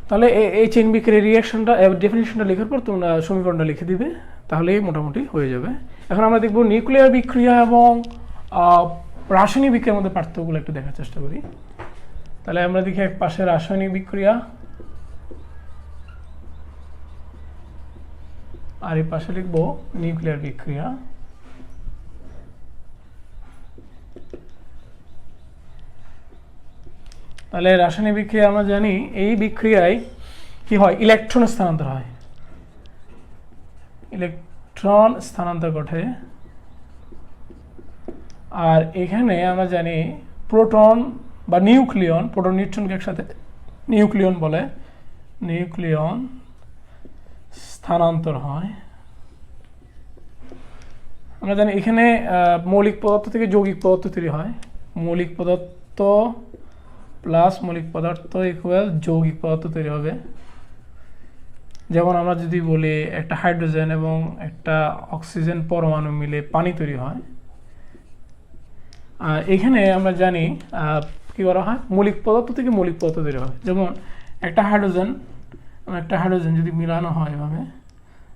তাহলে এই চেইন বিক্রিয়ার রিয়াকশনটা ডেফিনিশনটা লেখার পর তোমরা সমীকরণটা লিখে দিবে, তাহলেই মোটামুটি হয়ে যাবে। এখন আমরা দেখব নিউক্লিয়ার বিক্রিয়া এবং রাসায়নিক বিক্রিয়ার মধ্যে পার্থক্যগুলো একটু দেখার চেষ্টা করি। তাহলে আমরা দেখি এক পাশে রাসায়নিক বিক্রিয়া আর এই পাশে লিখব নিউক্লিয়ার বিক্রিয়া। তাহলে রাসায়নিক বিক্রিয়া আমরা জানি এই বিক্রিয়ায় কি হয়, ইলেকট্রন স্থানান্তর হয়, ইলেকট্রন স্থানান্তর ঘটে। আর এখানে আমরা জানি প্রোটন বা নিউক্লিয়ন, প্রোটন নিউট্রনকে একসাথে নিউক্লিয়ন বলে, নিউক্লিয়ন স্থানান্তর হয়। আমরা জানি এখানে মৌলিক পদার্থ থেকে যৌগিক পদার্থ তৈরি হয়, মৌলিক পদার্থ প্লাস মৌলিক পদার্থ ইকুয়াল যৌগিক পদার্থ তৈরি হবে। যেমন আমরা যদি বলি একটা হাইড্রোজেন এবং একটা অক্সিজেন পরমাণু মিলে পানি তৈরি হয়, এখানে আমরা জানি কি করা হয়, মৌলিক পদার্থ থেকে মৌলিক পদার্থ তৈরি হয়। যেমন একটা হাইড্রোজেন যদি মিলানো হয় এভাবে,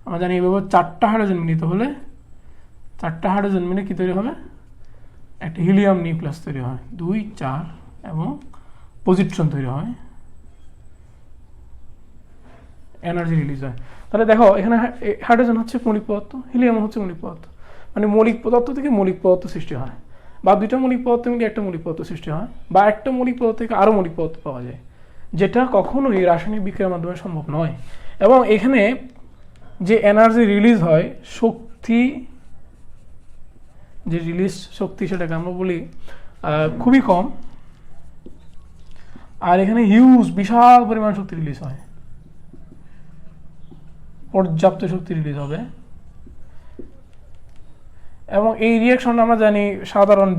আমরা জানি এভাবে 4টা হাইড্রোজেন মিলিত হলে 4টা হাইড্রোজেন মিলে কি তৈরি হবে, একটা হিলিয়াম নিউক্লিয়াস তৈরি হয়, 2 4 এবং পজিট্রন তৈরি হয়, এনার্জি রিলিজ হয়। তাহলে দেখো এখানে হাইড্রোজেন হচ্ছে মৌলিক পদার্থ, হিলিয়াম হচ্ছে মৌলিক পদার্থ, মানে মৌলিক পদার্থ থেকে মৌলিক পদার্থ সৃষ্টি হয়, বা 2টা মৌলিক পদার্থ মিলে একটা মৌলিক পদার্থ সৃষ্টি হয়, বা একটা মৌলিক পদার্থ থেকে আরও মৌলিক পদার্থ পাওয়া যায়, যেটা কখনোই রাসায়নিক বিক্রিয়ার মাধ্যমে সম্ভব নয়। এবং এখানে যে এনার্জি রিলিজ হয়, শক্তি যে রিলিজ শক্তি, সেটাকে আমরা বলি খুবই কম, আর এখানে হিউজ বিশাল পরিমাণ শক্তি রিলিজ হয়, পর্যাপ্ত শক্তি রিলিজ হবে। এবং এই রিয়াকশন আমরা জানি সাধারণ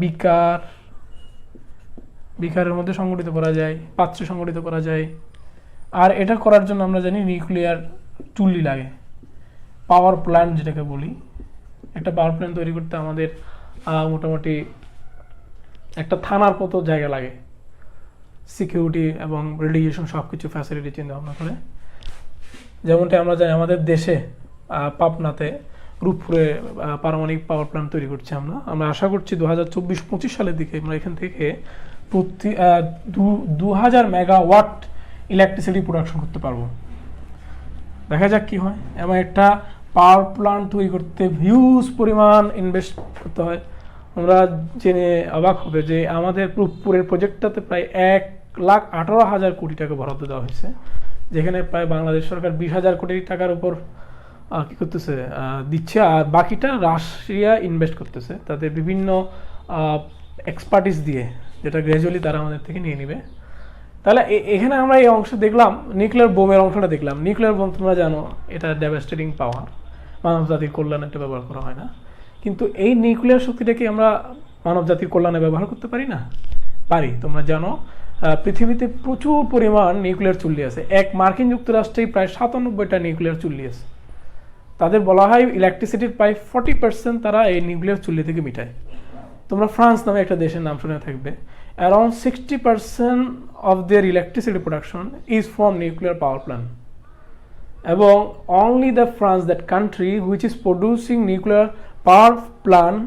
বিকারের মধ্যে সংগঠিত করা যায়, পাত্রে সংগঠিত করা যায়। আর এটা করার জন্য আমরা জানি নিউক্লিয়ার চুল্লি লাগে, পাওয়ার প্ল্যান্ট যেটাকে বলি। একটা পাওয়ার প্ল্যান্ট তৈরি করতে আমাদের মোটামুটি একটা থানার মতো জায়গা লাগে, সিকিউরিটি এবং রেডিয়েশন সব কিছু ফ্যাসিলিটি চিন্তা ভাবনা করে। যেমনটা আমরা জানি আমাদের দেশে পাবনাতে রূপপুরে পারমাণবিক পাওয়ার প্ল্যান্ট তৈরি করছি আমরা আশা করছি 2024-25 সালের দিকে আমরা এখান থেকে প্রতি 2000 মেগাওয়াট ইলেকট্রিসিটি প্রোডাকশন করতে পারবো। দেখা যাক কি হয়। এবং একটা পাওয়ার প্ল্যান্ট তৈরি করতে হিউজ পরিমাণ ইনভেস্ট করতে হয়। আমরা জেনে অবাক হবে যে আমাদের রূপপুরের প্রজেক্টটাতে প্রায় 1,18,000 কোটি টাকা বরাদ্দ দেওয়া হয়েছে, যেখানে প্রায় বাংলাদেশ সরকার 20,000 কোটি টাকার উপর কি করতেছে, দিচ্ছে, আর বাকিটা রাশিয়া ইনভেস্ট করতেছে তাদের বিভিন্ন এক্সপার্টিস দিয়ে, যেটা গ্র্যাজুয়ালি তারা আমাদের থেকে নিয়ে নেবে। তাহলে এখানে আমরা এই অংশ দেখলাম, নিউক্লিয়ার বোমের অংশটা দেখলাম। নিউক্লিয়ার বোম তোমরা জানো এটা ডেভাস্টেটিং পাওয়ার, মানব জাতির কল্যাণে এটা ব্যবহার করা হয় না, কিন্তু এই নিউক্লিয়ার শক্তিটাকে আমরা মানব জাতির কল্যাণে ব্যবহার করতে পারি না? পারি। তোমরা জানো পৃথিবীতে প্রচুর পরিমাণ নিউক্লিয়ার চুল্লি আছে। মার্কিন যুক্তরাষ্ট্রেই প্রায় 97টা নিউক্লিয়ার চুল্লি আছে। তাদের বলা হয় ইলেকট্রিসিটির প্রায় 40% তারা এই নিউক্লিয়ার চুল্লি থেকে মিটায়। তোমরা ফ্রান্স নামে একটা দেশের নাম শুনে থাকবে। Around 60% of their electricity production is from nuclear power plant. এবং only the France, that country which is producing nuclear power plant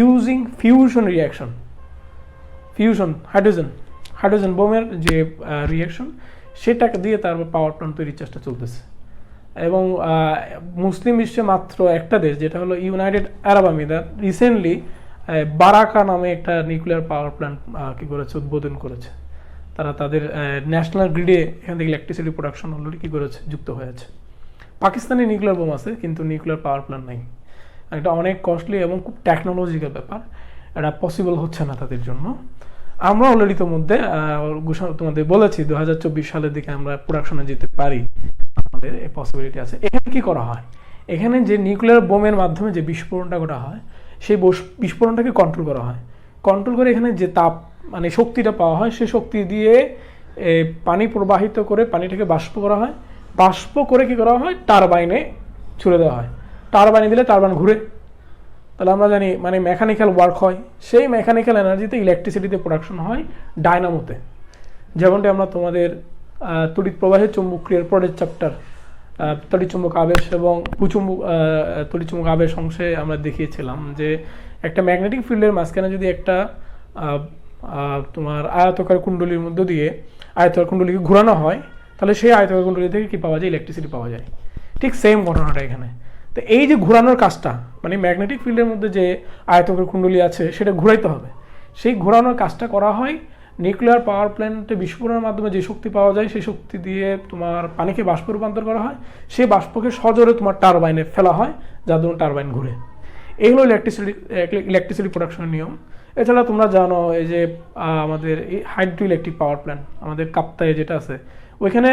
using fusion reaction, hydrogen বোমের যে রিয়াকশন, সেটাকে দিয়ে তারপর পাওয়ার প্ল্যান্ট তৈরির চেষ্টা চলতেছে। এবং মুসলিম বিশ্বে মাত্র একটা দেশ, যেটা হলো ইউনাইটেড আরব আমিরাত, রিসেন্টলি বারাকা নামে একটা নিউক্লিয়ার পাওয়ার প্ল্যান্ট কি করেছে, উদ্বোধন করেছে। তারা তাদের ন্যাশনাল গ্রিডে এখান থেকে ইলেকট্রিসিটি প্রোডাকশন অলরেডি কি করেছে, যুক্ত হয়েছে। পাকিস্তানে নিউক্লিয়ার বোম আছে কিন্তু নিউক্লিয়ার পাওয়ার প্ল্যান্ট নাই। এটা অনেক কস্টলি এবং খুব টেকনোলজিক্যাল ব্যাপার, এটা পসিবল হচ্ছে না তাদের জন্য। আমরা অলরেডি তোমাদের বলেছি 2024 সালের দিকে আমরা প্রোডাকশনে যেতে পারি, আমাদের এই পসিবিলিটি আছে। এখানে কি করা হয়, এখানে যে নিউক্লিয়ার বোমের মাধ্যমে যে বিস্ফোরণটা করা হয়, সেই বিস্ফোরণটাকে কন্ট্রোল করা হয়। কন্ট্রোল করে এখানে যে তাপ মানে শক্তিটা পাওয়া হয়, সেই শক্তি দিয়ে পানি প্রবাহিত করে পানিটাকে বাষ্প করা হয়। বাষ্প করে কি করা হয়, টারবাইনে ছুড়ে দেওয়া হয়। টারবাইনে দিলে টারবাইন ঘুরে। তাহলে আমরা জানি মানে মেকানিক্যাল ওয়ার্ক হয়, সেই মেকানিক্যাল এনার্জিতে ইলেকট্রিসিটিতে প্রোডাকশন হয় ডায়নামোতে। যেমনটি আমরা তোমাদের তড়িৎ প্রবাহের চুম্বকীয় পরের চ্যাপ্টার তড়িৎচুম্বক আবেশ এবং তড়িৎচুম্বক আবেশ অংশে আমরা দেখিয়েছিলাম যে একটা ম্যাগনেটিক ফিল্ডের মাঝখানে যদি একটা তোমার আয়তকার কুণ্ডলীর মধ্য দিয়ে আয়তকার কুণ্ডলীকে ঘোরানো হয়, তাহলে সেই আয়তকার কুণ্ডলী থেকে কি পাওয়া যায়, ইলেকট্রিসিটি পাওয়া যায়। ঠিক সেম ঘটনাটা এখানে। তো এই যে ঘোরানোর কাজটা, মানে ম্যাগনেটিক ফিল্ডের মধ্যে যে আয়তকার কুণ্ডলী আছে সেটা ঘুরাইতে হবে। সেই ঘোরানোর কাজটা করা হয় নিউক্লিয়ার পাওয়ার প্ল্যান্টে বিস্ফোরণের মাধ্যমে যে শক্তি পাওয়া যায়, সেই শক্তি দিয়ে তোমার পানিকে বাষ্প রূপান্তর করা হয়। সেই বাষ্পকে সজোরে তোমার টারবাইনে ফেলা হয়, যার জন্য টারবাইন ঘুরে। এই হলো ইলেকট্রিসিটি প্রোডাকশনের নিয়ম। এছাড়া তোমরা জানো এই যে আমাদের এই হাইড্রো ইলেকট্রিক পাওয়ার প্ল্যান্ট আমাদের কাপ্তায়ে যেটা আছে, ওইখানে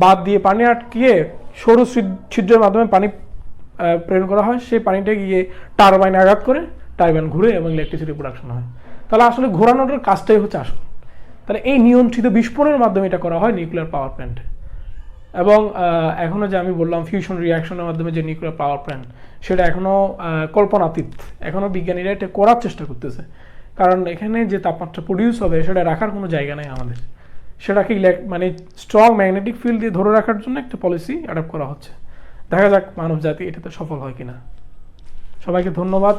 বাঁধ দিয়ে পানি আটকিয়ে সরু ছিদ্রের মাধ্যমে পানি প্রেরণ করা হয়, সেই পানিটা গিয়ে টারবাইনে আঘাত করে, টারবাইন ঘুরে এবং ইলেকট্রিসিটি প্রোডাকশন হয়। তাহলে আসলে ঘোরানোটার কাজটাই হচ্ছে আসল। তাহলে এই নিয়ন্ত্রিত বিস্ফোরণের মাধ্যমে এটা করা হয় নিউক্লিয়ার পাওয়ার প্ল্যান্টে। এবং এখনও যে আমি বললাম ফিউশন রিয়াকশনের মাধ্যমে যে নিউক্লিয়ার পাওয়ার প্ল্যান্ট, সেটা এখনও কল্পনাতীত, এখনও বিজ্ঞানীরা এটা করার চেষ্টা করতেছে। কারণ এখানে যে তাপমাত্রা প্রডিউস হবে সেটা রাখার কোনো জায়গা নেই আমাদের, সেটাকে মানে স্ট্রং ম্যাগনেটিক ফিল্ড দিয়ে ধরে রাখার জন্য একটা পলিসি অ্যাডাপ্ট করা হচ্ছে। দেখা যাক মানব জাতি এটাতে সফল হয় কিনা। সবাইকে ধন্যবাদ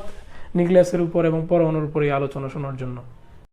নিউক্লিয়াসের উপর এবং পরমাণুর উপর এই আলোচনা শোনার জন্য।